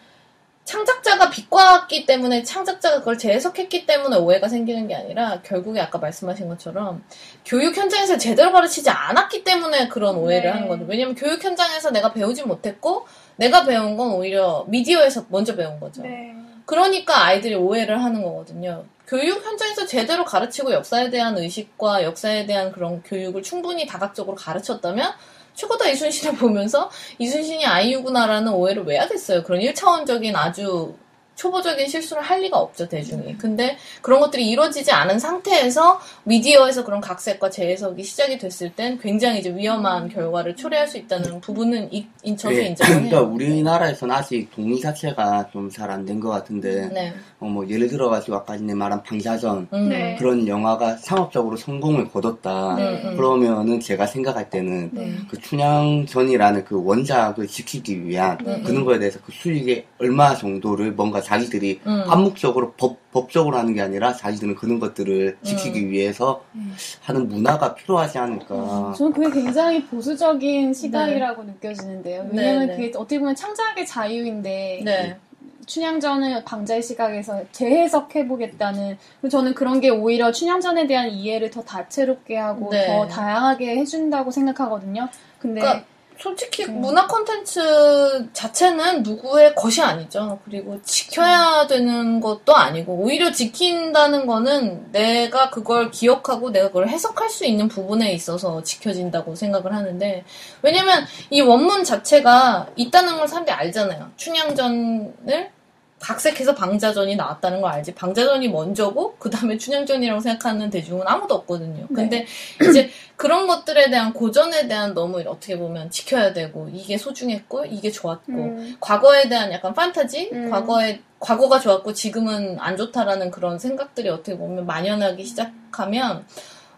창작자가 비꼬았기 때문에 창작자가 그걸 재해석했기 때문에 오해가 생기는 게 아니라 결국에 아까 말씀하신 것처럼 교육 현장에서 제대로 가르치지 않았기 때문에 그런 오해를 하는 거죠. 왜냐면 교육 현장에서 내가 배우지 못했고 내가 배운 건 오히려 미디어에서 먼저 배운 거죠. 네. 그러니까 아이들이 오해를 하는 거거든요. 교육 현장에서 제대로 가르치고 역사에 대한 의식과 역사에 대한 그런 교육을 충분히 다각적으로 가르쳤다면 최고다 이순신을 보면서 이순신이 아이유구나라는 오해를 왜 하겠어요. 그런 1차원적인 아주 초보적인 실수를 할 리가 없죠, 대중이. 근데 그런 것들이 이루어지지 않은 상태에서 미디어에서 그런 각색과 재해석이 시작이 됐을 땐 굉장히 이제 위험한 결과를 초래할 수 있다는 부분은 저도 인정해요. 그러니까 우리나라에서는 아직 동의 자체가 좀 잘 안 된 것 같은데 네. 뭐 예를 들어가지고 아까 전에 말한 방자전 네. 그런 영화가 상업적으로 성공을 거뒀다. 그러면은 제가 생각할 때는 그 춘향전이라는 그 원작을 지키기 위한 그런 거에 대해서 그 수익의 얼마 정도를 뭔가 자기들이 암묵적으로 법적으로 하는 게 아니라 자기들은 그런 것들을 지키기 위해서 하는 문화가 필요하지 않을까. 저는 그게 굉장히 보수적인 시각이라고 느껴지는데요. 왜냐면 네. 그게 어떻게 보면 창작의 자유인데 네. 춘향전을 방자의 시각에서 재해석해보겠다는, 그리고 저는 그런 게 오히려 춘향전에 대한 이해를 더 다채롭게 하고 네. 더 다양하게 해준다고 생각하거든요. 근데 그러니까 솔직히 문화 콘텐츠 자체는 누구의 것이 아니죠. 그리고 지켜야 되는 것도 아니고 오히려 지킨다는 거는 내가 그걸 기억하고 내가 그걸 해석할 수 있는 부분에 있어서 지켜진다고 생각을 하는데, 왜냐면 이 원문 자체가 있다는 걸 사람들이 알잖아요. 춘향전을 각색해서 방자전이 나왔다는 걸 알지. 방자전이 먼저고 그 다음에 춘향전이라고 생각하는 대중은 아무도 없거든요. 근데 이제 그런 것들에 대한 고전에 대한 너무 어떻게 보면 지켜야 되고 이게 소중했고 이게 좋았고 과거에 대한 약간 판타지? 과거가 좋았고 지금은 안 좋다라는 그런 생각들이 어떻게 보면 만연하기 시작하면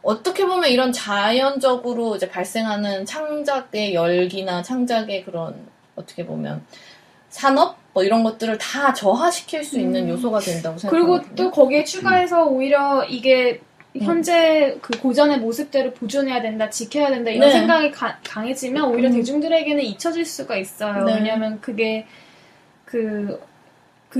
어떻게 보면 이런 자연적으로 이제 발생하는 창작의 열기나 창작의 그런 어떻게 보면 산업? 뭐 이런 것들을 다 저하시킬 수 있는 요소가 된다고 생각합니다. 그리고 또 거기에 추가해서 오히려 이게 현재 그 고전의 모습대로 보존해야 된다, 지켜야 된다 이런 생각이 강해지면 오히려 대중들에게는 잊혀질 수가 있어요. 네. 왜냐하면 그게 그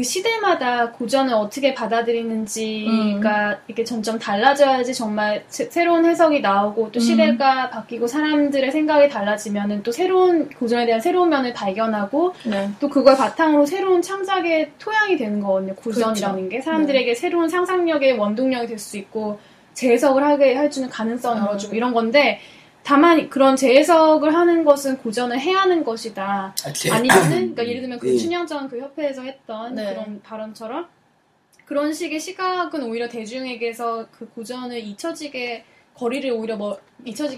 시대마다 고전을 어떻게 받아들이는지가 이렇게 점점 달라져야지 정말 새로운 해석이 나오고 또 시대가 바뀌고 사람들의 생각이 달라지면은 또 새로운 고전에 대한 새로운 면을 발견하고 또 그걸 바탕으로 새로운 창작의 토양이 되는 거거든요. 고전이라는 그렇죠. 게 사람들에게 새로운 상상력의 원동력이 될 수 있고 재해석을 하게 해주는 가능성을 열어주고 이런 건데, 다만 그런 재해석을 하는 것은 고전을 해야 하는 것이다. 아니면은 그러니까 예를 들면 그 춘향전 그 협회에서 했던 그런 발언처럼 그런 식의 시각은 오히려 대중에게서 그 고전을 잊혀지게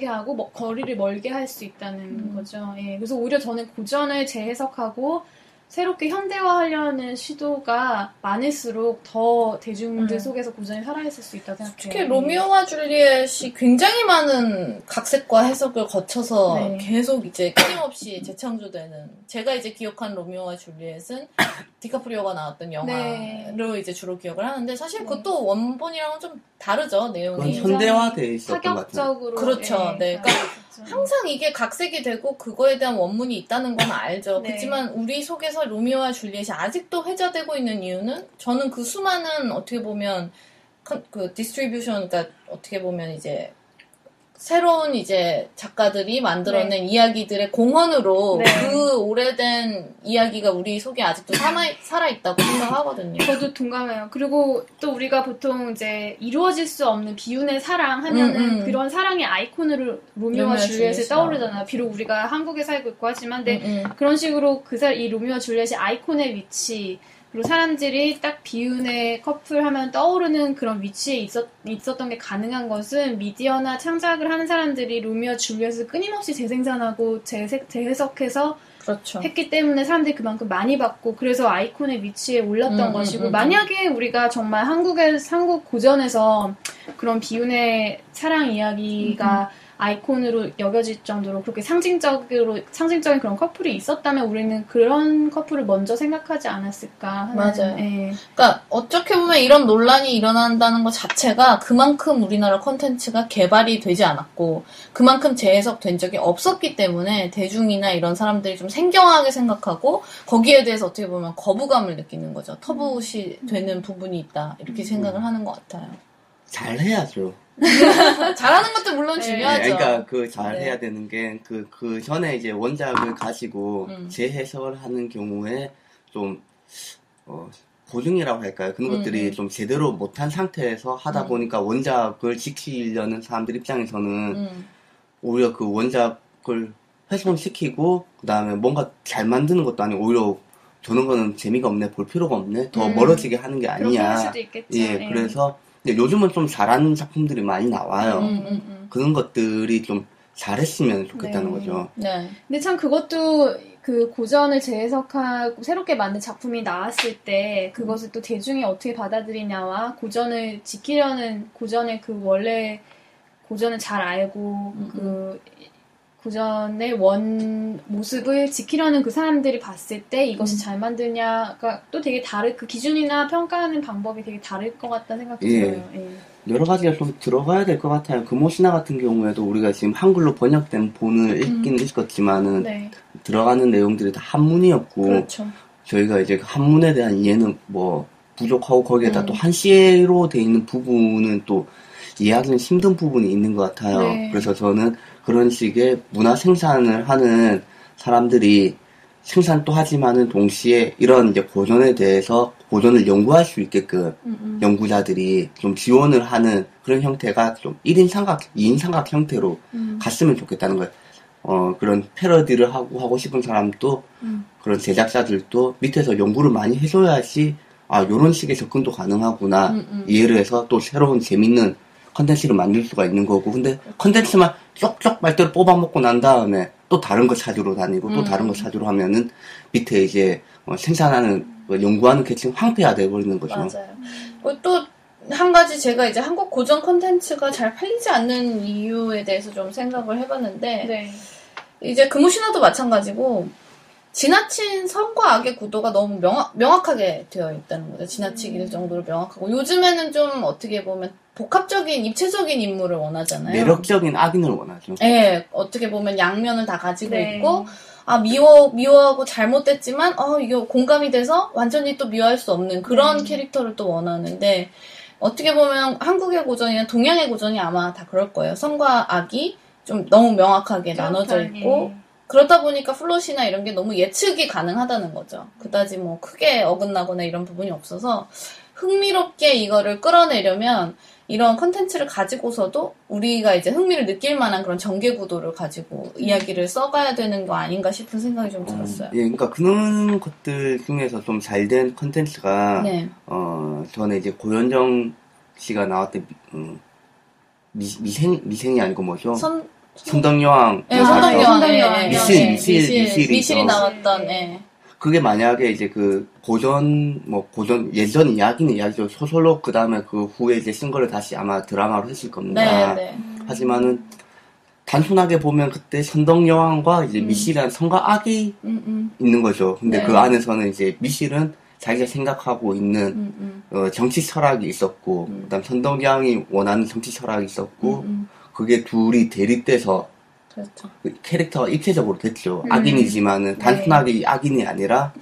하고 거리를 멀게 할 수 있다는 거죠. 예. 그래서 오히려 저는 고전을 재해석하고 새롭게 현대화하려는 시도가 많을수록 더 대중들 속에서 고전이 살아있을 수 있다고 생각해요. 특히 로미오와 줄리엣이 굉장히 많은 각색과 해석을 거쳐서 계속 이제 끊임없이 재창조되는, 제가 이제 기억한 로미오와 줄리엣은 디카프리오가 나왔던 영화로 이제 주로 기억을 하는데, 사실 그것도 원본이랑은 좀 다르죠, 내용이. 현대화돼 있었던 것 같아요. 파격적으로. 그렇죠. 네. 그러니까 항상 이게 각색이 되고 그거에 대한 원문이 있다는 건 알죠. 네. 그렇지만 우리 속에서 로미오와 줄리엣이 아직도 회자되고 있는 이유는 저는 그 수많은 어떻게 보면 그 디스트리뷰션, 그러니까 어떻게 보면 이제 새로운 이제 작가들이 만들어낸 이야기들의 공헌으로 그 오래된 이야기가 우리 속에 아직도 살아있다고 생각하거든요. 저도 동감해요. 그리고 또 우리가 보통 이제 이루어질 수 없는 비운의 사랑 하면은 그런 사랑의 아이콘으로 로미오와 줄리엣을 떠오르잖아요. 비록 우리가 한국에 살고 있고 하지만 근데 그런 식으로 이 로미오와 줄리엣이 아이콘의 위치, 그리고 사람들이 딱 비운의 커플 하면 떠오르는 그런 위치에 있었던 게 가능한 것은 미디어나 창작을 하는 사람들이 로미오 줄리엣을 끊임없이 재생산하고 재해석해서 그렇죠. 했기 때문에 사람들이 그만큼 많이 봤고 그래서 아이콘의 위치에 올랐던 것이고 만약에 우리가 정말 한국 고전에서 그런 비운의 사랑 이야기가 아이콘으로 여겨질 정도로 그렇게 상징적인 그런 커플이 있었다면 우리는 그런 커플을 먼저 생각하지 않았을까 하는. 맞아요. 그러니까 어떻게 보면 이런 논란이 일어난다는 것 자체가 그만큼 우리나라 콘텐츠가 개발이 되지 않았고 그만큼 재해석된 적이 없었기 때문에 대중이나 이런 사람들이 좀 생경하게 생각하고 거기에 대해서 어떻게 보면 거부감을 느끼는 거죠. 터부시 되는 부분이 있다 이렇게 생각을 하는 것 같아요. 잘해야죠. 잘하는 것도 물론 중요하죠. 그러니까 그 잘해야 되는 게 그 전에 이제 원작을 가지고 재해석을 하는 경우에 좀 고증이라고 할까요? 그런 것들이 좀 제대로 못한 상태에서 하다 보니까 원작을 지키려는 사람들 입장에서는 오히려 그 원작을 훼손시키고 그 다음에 뭔가 잘 만드는 것도 아니고 오히려 저런 거는 재미가 없네, 볼 필요가 없네, 더 멀어지게 하는 게 아니야. 그렇게 할 수도 있겠죠. 예, 그래서 근데 요즘은 좀 잘하는 작품들이 많이 나와요. 그런 것들이 좀 잘했으면 좋겠다는 거죠. 네. 근데 참 그것도 그 고전을 재해석하고 새롭게 만든 작품이 나왔을 때 그것을 또 대중이 어떻게 받아들이냐와 고전을 지키려는 고전의 그 원래 고전을 잘 알고 그 고전의 원 모습을 지키려는 그 사람들이 봤을 때 이것이 잘 만드냐가 또 되게 그 기준이나 평가하는 방법이 되게 다를 것 같다는 생각이 들어요. 여러 가지가 좀 들어가야 될 것 같아요. 금오신화 같은 경우에도 우리가 지금 한글로 번역된 본을 읽긴 읽었지만은 들어가는 내용들이 다 한문이었고 그렇죠. 저희가 이제 그 한문에 대한 이해는 뭐 부족하고 거기에다 또 한시로 돼 있는 부분은 또 이해하기는 힘든 부분이 있는 것 같아요. 그래서 저는 그런 식의 문화 생산을 하는 사람들이 생산도 하지만은 동시에 이런 이제 고전에 대해서 고전을 연구할 수 있게끔 연구자들이 좀 지원을 하는 그런 형태가 좀 1인 삼각, 2인 삼각 형태로 갔으면 좋겠다는 거예요. 그런 패러디를 하고 싶은 사람도 그런 제작자들도 밑에서 연구를 많이 해줘야지 요런 식의 접근도 가능하구나 이해를 해서 또 새로운 재밌는 컨텐츠를 만들 수가 있는 거고 근데 컨텐츠만 쪽쪽 말대로 뽑아먹고 난 다음에 또 다른 거 찾으러 다니고 또 다른 거 찾으러 하면은 밑에 이제 생산하는 연구하는 계층 황폐화 돼버리는 거죠. 맞아요. 또 한 가지 제가 이제 한국 고전 컨텐츠가 잘 팔리지 않는 이유에 대해서 좀 생각을 해봤는데 이제 금오신화도 마찬가지고 지나친 선과 악의 구도가 너무 명확하게 되어 있다는 거죠. 지나치기 정도로 명확하고 요즘에는 좀 어떻게 보면 복합적인 입체적인 인물을 원하잖아요. 매력적인 악인을 원하죠. 네, 어떻게 보면 양면을 다 가지고 있고 미워하고 잘못됐지만 이거 공감이 돼서 완전히 또 미워할 수 없는 그런 캐릭터를 또 원하는데 어떻게 보면 한국의 고전이나 동양의 고전이 아마 다 그럴 거예요. 선과 악이 좀 너무 명확하게 나눠져 있고 그러다 보니까 플롯이나 이런 게 너무 예측이 가능하다는 거죠. 그다지 뭐 크게 어긋나거나 이런 부분이 없어서 흥미롭게 이거를 끌어내려면 이런 컨텐츠를 가지고서도 우리가 이제 흥미를 느낄 만한 그런 전개 구도를 가지고 이야기를 써가야 되는 거 아닌가 싶은 생각이 좀 들었어요. 그러니까 그런 것들 중에서 좀 잘된 컨텐츠가 전에 이제 고현정 씨가 나왔던 미생이 아니고 뭐죠? 선덕여왕. 선덕여왕. 미실이 나왔던. 그게 만약에 이제 그 고전 예전 이야기죠. 소설로 그 다음에 그 후에 이제 쓴 거를 다시 아마 드라마로 했을 겁니다. 하지만은 단순하게 보면 그때 선덕여왕과 이제 미실이라는 선과 악이 있는 거죠. 근데 그 안에서는 이제 미실은 자기가 생각하고 있는 정치 철학이 있었고, 그다음 선덕여왕이 원하는 정치 철학이 있었고, 그게 둘이 대립돼서 그렇죠. 그 캐릭터가 입체적으로 됐죠. 악인이지만은 단순하게 악인이 아니라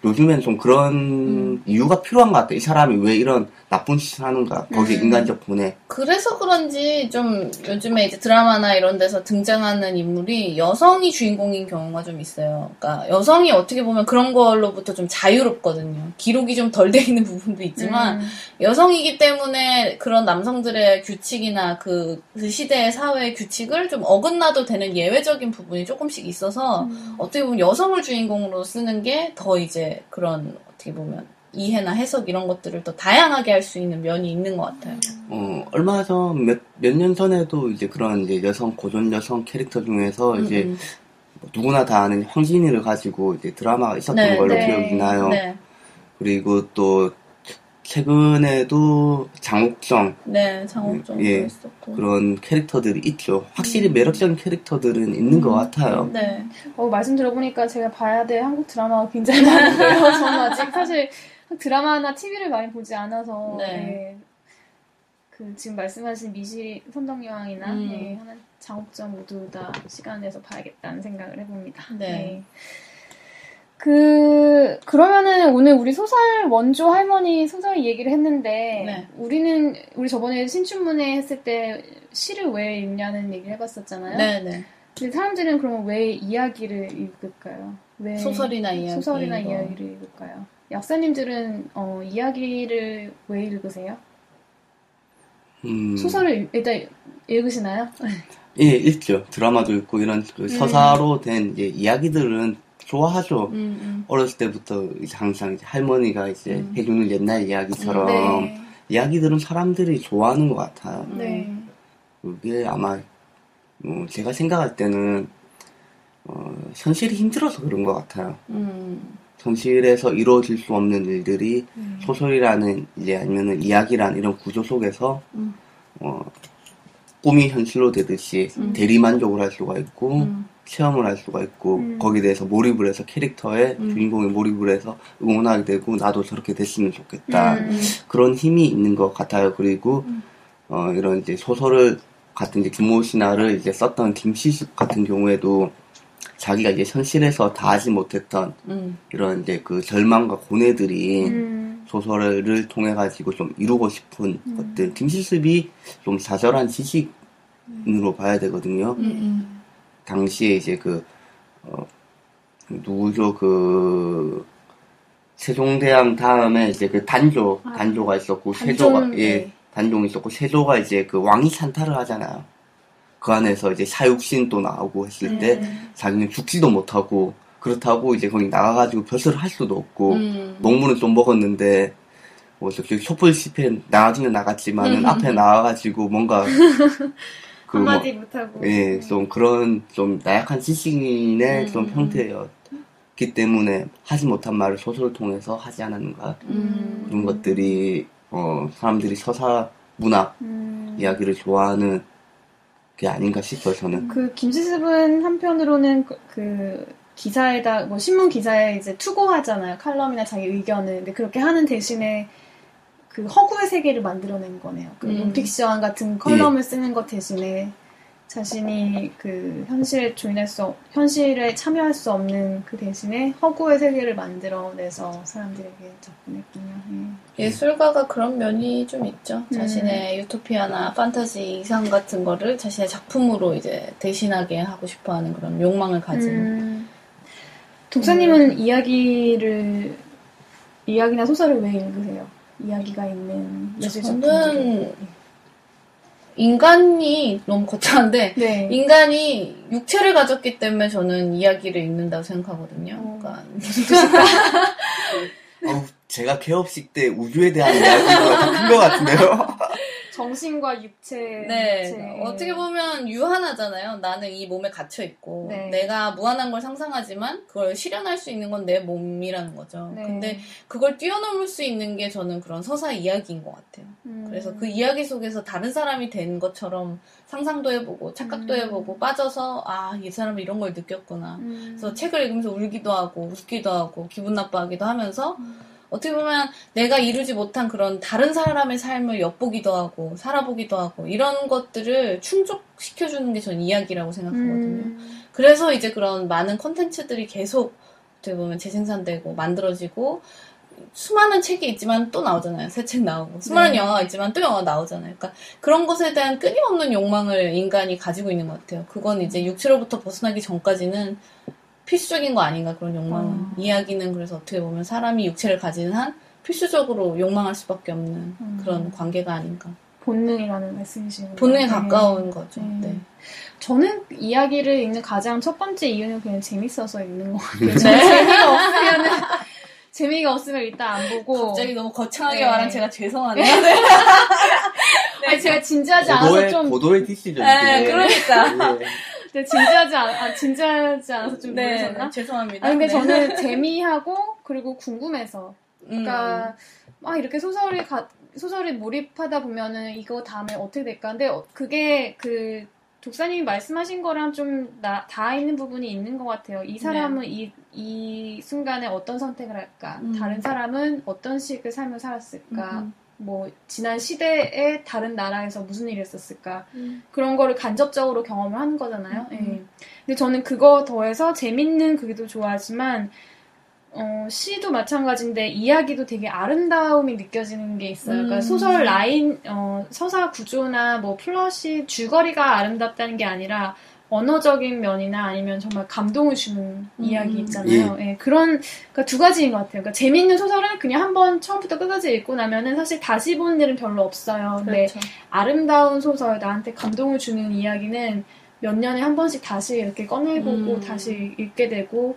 요즘엔 좀 그런 이유가 필요한 것 같아. 이 사람이 왜 이런 나쁜 짓을 하는가. 거기에 인간적 분해. 그래서 그런지 좀 요즘에 이제 드라마나 이런 데서 등장하는 인물이 여성이 주인공인 경우가 좀 있어요. 그러니까 여성이 어떻게 보면 그런 걸로부터 좀 자유롭거든요. 기록이 좀 덜 돼 있는 부분도 있지만 여성이기 때문에 그런 남성들의 규칙이나 그 시대의 사회의 규칙을 좀 어긋나도 되는 예외적인 부분이 조금씩 있어서 어떻게 보면 여성을 주인공으로 쓰는 게 더 이제 그런 어떻게 보면 이해나 해석 이런 것들을 더 다양하게 할 수 있는 면이 있는 것 같아요. 얼마 전, 몇 년 전에도 이제 그런 이제 고전 여성 캐릭터 중에서 이제 누구나 다 아는 황진이를 가지고 이제 드라마가 있었던 걸로 기억이 나요. 네. 그리고 또, 최근에도 장옥정. 네, 장옥정도 있었고. 그런 캐릭터들이 있죠. 확실히 매력적인 캐릭터들은 있는 것 같아요. 네. 말씀 들어보니까 제가 봐야 될 한국 드라마가 굉장히 많은데요. 저는 아직 사실 드라마나 TV를 많이 보지 않아서 그 지금 말씀하신 미시 선덕여왕이나 장옥정 모두 다 시간 내서 봐야겠다는 생각을 해봅니다. 네. 그러면은 오늘 우리 소설 원조 할머니 소설 얘기를 했는데 우리 저번에 신춘문예 했을 때 시를 왜 읽냐는 얘기를 해봤었잖아요. 네. 근데 사람들은 그러면 왜 이야기를 읽을까요? 왜 소설이나 이야기를 읽을까요? 약사님들은 이야기를 왜 읽으세요? 소설을 일단 읽으시나요? 예, 읽죠. 드라마도 읽고 이런 서사로 된 이제 이야기들은 좋아하죠. 어렸을 때부터 이제 항상 이제 할머니가 이제 해주는 옛날 이야기처럼 이야기들은 사람들이 좋아하는 것 같아요. 그게 아마 제가 생각할 때는 현실이 힘들어서 그런 것 같아요. 현실에서 이루어질 수 없는 일들이 소설이라는 이제 아니면은 이야기라는 이런 구조 속에서 꿈이 현실로 되듯이 대리만족을 할 수가 있고 체험을 할 수가 있고 거기에 대해서 몰입을 해서 캐릭터에 주인공이 몰입을 해서 응원하게 되고 나도 저렇게 됐으면 좋겠다. 그런 힘이 있는 것 같아요. 그리고 이런 이제 소설을 같은 이제 규모 신화를 이제 썼던 김시숙 같은 경우에도 자기가 이제 현실에서 다 하지 못했던 이런 이제 그 절망과 고뇌들이 소설을 통해 가지고 좀 이루고 싶은 것들. 김시숙이 좀 좌절한 지식인으로 봐야 되거든요. 당시에 이제 누구죠? 세종대왕 다음에 이제 단조가 있었고, 단종이 있었고, 세조가 이제 왕위 찬탈을 하잖아요. 그 안에서 이제 사육신도 나오고 했을 때, 자기는 죽지도 못하고, 그렇다고 이제 거기 나가가지고 벼슬을 할 수도 없고, 농부는 좀 먹었는데, 촛불 집회 나가기는 나갔지만은, 앞에 나와가지고 뭔가, 한마디 못하고. 예, 좀 그런, 좀 나약한 지식인의 좀 형태였기 때문에 하지 못한 말을 소설을 통해서 하지 않았는가. 그런 것들이, 사람들이 서사, 문학, 이야기를 좋아하는 게 아닌가 싶어요, 저는. 김시습은 한편으로는 기사에다, 신문 기사에 이제 투고하잖아요. 칼럼이나 자기 의견을. 근데 그렇게 하는 대신에 허구의 세계를 만들어낸 거네요. 논픽션 같은 컬럼을 쓰는 것 대신에 자신이 현실에 현실에 참여할 수 없는 그 대신에 허구의 세계를 만들어내서 사람들에게 접근했군요. 예술가가 그런 면이 좀 있죠. 자신의 유토피아나 판타지 이상 같은 거를 자신의 작품으로 이제 대신하게 하고 싶어하는 그런 욕망을 가진. 독사님은 이야기나 소설을 왜 읽으세요? 이야기가 있는 예술 작품. 저는 인간이 너무 거창한데 인간이 육체를 가졌기 때문에 저는 이야기를 읽는다고 생각하거든요. 그러니까 제가 개업식 때 우주에 대한 이야기가 더 큰 것 같은데요. 정신과 육체. 어떻게 보면 유한하잖아요. 나는 이 몸에 갇혀있고 내가 무한한 걸 상상하지만 그걸 실현할 수 있는 건 내 몸이라는 거죠. 근데 그걸 뛰어넘을 수 있는 게 저는 그런 서사 이야기인 것 같아요. 그래서 그 이야기 속에서 다른 사람이 된 것처럼 상상도 해보고 착각도 해보고 빠져서 이 사람은 이런 걸 느꼈구나. 그래서 책을 읽으면서 울기도 하고 웃기도 하고 기분 나빠하기도 하면서 어떻게 보면 내가 이루지 못한 그런 다른 사람의 삶을 엿보기도 하고 살아보기도 하고 이런 것들을 충족시켜주는 게 전 이야기라고 생각하거든요. 그래서 이제 그런 많은 콘텐츠들이 계속 어떻게 보면 재생산되고 만들어지고 수많은 책이 있지만 또 나오잖아요. 새 책 나오고 수많은 영화가 있지만 또 영화 나오잖아요. 그러니까 그런 것에 대한 끊임없는 욕망을 인간이 가지고 있는 것 같아요. 그건 이제 육체로부터 벗어나기 전까지는 필수적인 거 아닌가 그런 욕망은. 이야기는 그래서 어떻게 보면 사람이 육체를 가지는 한 필수적으로 욕망할 수밖에 없는 그런 관계가 아닌가. 본능이라는 말씀이시군요. 본능에 가까운 거죠. 네. 저는 이야기를 읽는 가장 첫 번째 이유는 그냥 재밌어서 읽는 것 같아요. 재미가 없으면 일단 안 보고. 갑자기 너무 거창하게 말한 제가 죄송하네요. 아니, 제가 진지하지 않아서 좀. 고도의 디시죠. 네, 그러니까. 네, 진지하지 않아서 좀 놀라셨나? 죄송합니다. 근데 저는 재미하고, 그리고 궁금해서. 그러니까, 이렇게 소설이 몰입하다 보면은 이거 다음에 어떻게 될까? 근데 그게 독사님이 말씀하신 거랑 좀 닿아 있는 부분이 있는 것 같아요. 이 사람은 이 순간에 어떤 선택을 할까? 다른 사람은 어떤 식의 삶을 살았을까? 뭐 지난 시대에 다른 나라에서 무슨 일이 있었을까? 그런 거를 간접적으로 경험을 하는 거잖아요. 예. 근데 저는 그거 더해서 재밌는 그게도 좋아하지만 시도 마찬가지인데 이야기도 되게 아름다움이 느껴지는 게 있어요. 그러니까 소설 라인, 서사 구조나 뭐 플롯이 줄거리가 아름답다는 게 아니라 언어적인 면이나 아니면 정말 감동을 주는 이야기 있잖아요. 예. 그러니까 두 가지인 것 같아요. 그러니까 재미있는 소설은 그냥 한번 처음부터 끝까지 읽고 나면은 사실 다시 보는 일은 별로 없어요. 근데 그렇죠. 아름다운 소설, 나한테 감동을 주는 이야기는 몇 년에 한 번씩 다시 이렇게 꺼내보고 다시 읽게 되고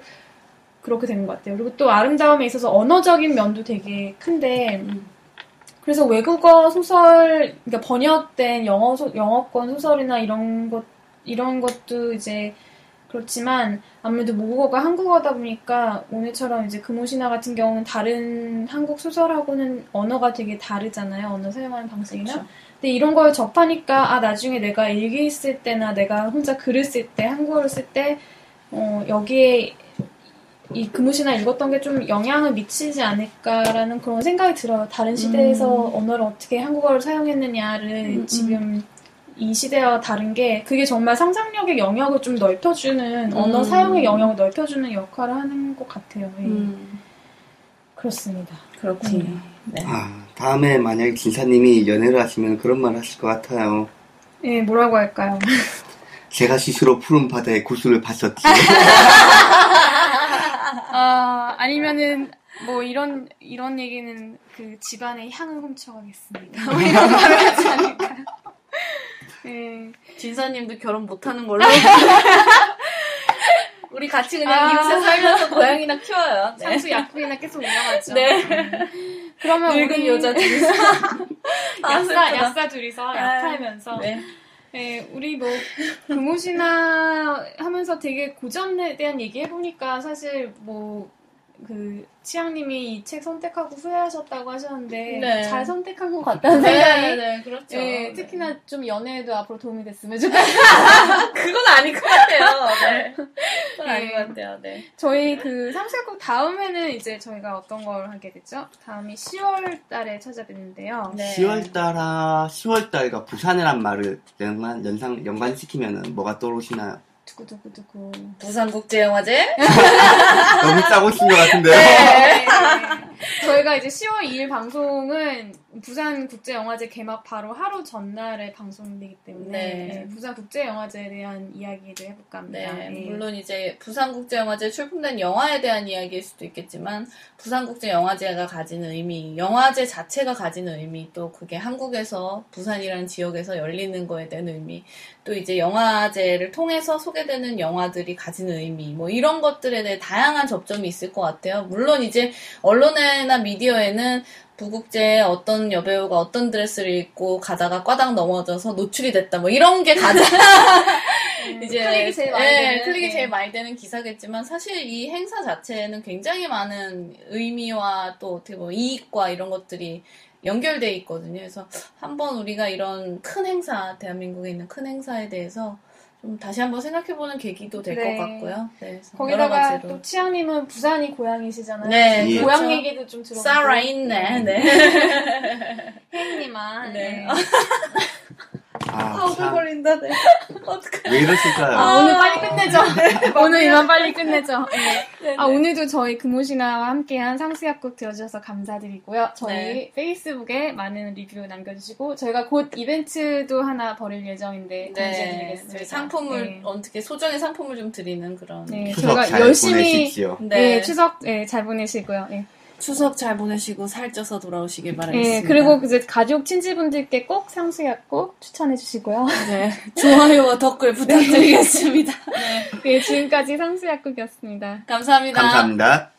그렇게 되는 것 같아요. 그리고 또 아름다움에 있어서 언어적인 면도 되게 큰데 그래서 외국어 소설, 그러니까 번역된 영어권 소설이나 이런 것도 이제 그렇지만 아무래도 모국어가 한국어다 보니까 오늘처럼 이제 금오신화 같은 경우는 다른 한국 소설하고는 언어가 되게 다르잖아요. 언어 사용하는 방식이나. 그렇죠. 근데 이런 걸 접하니까 나중에 내가 일기 쓸 때나 내가 혼자 글을 쓸 때, 한국어를 쓸 때 여기에 이 금오신화 읽었던 게 좀 영향을 미치지 않을까라는 그런 생각이 들어요. 다른 시대에서 언어를 어떻게 한국어를 사용했느냐를 지금 이 시대와 다른 게 그게 정말 상상력의 영역을 좀 넓혀주는 언어 사용의 영역을 넓혀주는 역할을 하는 것 같아요. 그렇습니다. 그렇군요. 네. 다음에 만약에 진사님이 연애를 하시면 그런 말 하실 것 같아요. 네, 뭐라고 할까요? 제가 스스로 푸른 바다에 구슬을 봤었지. 아니면은 뭐 이런 얘기는 그 집안의 향을 훔쳐가겠습니다. 뭐 이런 말을 하지 않을까요? 네. 진사님도 결혼 못하는 걸로. 우리 같이 그냥 이웃에 살면서 고양이나 키워요. 네. 상수 약국이나 계속 운영하죠. 네. 그러면 늙은 여자 둘이서 약사 둘이서 약 팔면서. 네. 네, 우리 뭐 금오신화 하면서 되게 고전에 대한 얘기 해보니까 사실 뭐 치양님이 이 책 선택하고 후회하셨다고 하셨는데 네. 잘 선택한 것 같다는 생각이. 네, 그렇죠. 네, 특히나 좀 연애에도 앞으로 도움이 됐으면 좋겠어요. 그건 아닌 것 같아요. 네. 그건 아닌 것 같아요. 네. 저희 삼색국 다음에는 이제 저희가 어떤 걸 하게 되죠? 다음이 10월 달에 찾아뵙는데요. 네. 10월달과 부산이란 말을 연관시키면은 뭐가 떠오르시나요? 두구두구두구. 부산국제영화제? 너무 짜고 친 것 같은데요? 네. 저희가 이제 10월 2일 방송은 부산국제영화제 개막 바로 하루 전날에 방송되기 때문에 부산국제영화제에 대한 이야기를 해볼까 합니다. 네. 물론 이제 부산국제영화제 출품된 영화에 대한 이야기일 수도 있겠지만 부산국제영화제가 가지는 의미, 영화제 자체가 가지는 의미, 또 그게 한국에서 부산이라는 지역에서 열리는 거에 대한 의미, 또 이제 영화제를 통해서 소개되는 영화들이 가지는 의미, 뭐 이런 것들에 대해 다양한 접점이 있을 것 같아요. 물론 이제 언론이나 미디어에는 부국제에 어떤 여배우가 어떤 드레스를 입고 가다가 꽈당 넘어져서 노출이 됐다, 뭐 이런 게 가장 이제 클릭이 제일 많이 되는, 클릭이 제일 많이 되는 기사겠지만 사실 이 행사 자체에는 굉장히 많은 의미와 또 어떻게 보면 이익과 이런 것들이 연결돼 있거든요. 그래서 한번 우리가 이런 큰 행사, 대한민국에 있는 큰 행사에 대해서 좀 다시 한번 생각해보는 계기도 될 것 네. 같고요. 네, 여러 거기다가 가지로. 또 치아님은 부산이 고향이시잖아요. 네, 예. 고향 그렇죠. 얘기도 좀 들어보고. 살아있네. 네. 혜인님만. 네. 아, 참. 오글거린다. 네. 어떡해. 왜 이러실까요? 오늘 빨리 끝내죠. 오늘 이만 빨리 끝내죠. 네. 오늘도 저희 금호신화와 함께한 상수약국 들어주셔서 감사드리고요. 저희 네. 페이스북에 많은 리뷰 남겨주시고 저희가 곧 이벤트도 하나 벌일 예정인데 네. 공지해드리겠습니다. 저희 상품을 네. 어떻게 소정의 상품을 좀 드리는 그런. 네, 추석 저희가 잘 열심히 보내십시오. 네, 추석 잘 보내시고요. 네. 추석 잘 보내시고 살쪄서 돌아오시길 바라겠습니다. 네, 그리고 이제 가족 친지분들께 꼭 상수약국 추천해 주시고요. 네, 좋아요와 댓글 부탁드리겠습니다. 네, 지금까지 상수약국이었습니다. 감사합니다. 감사합니다.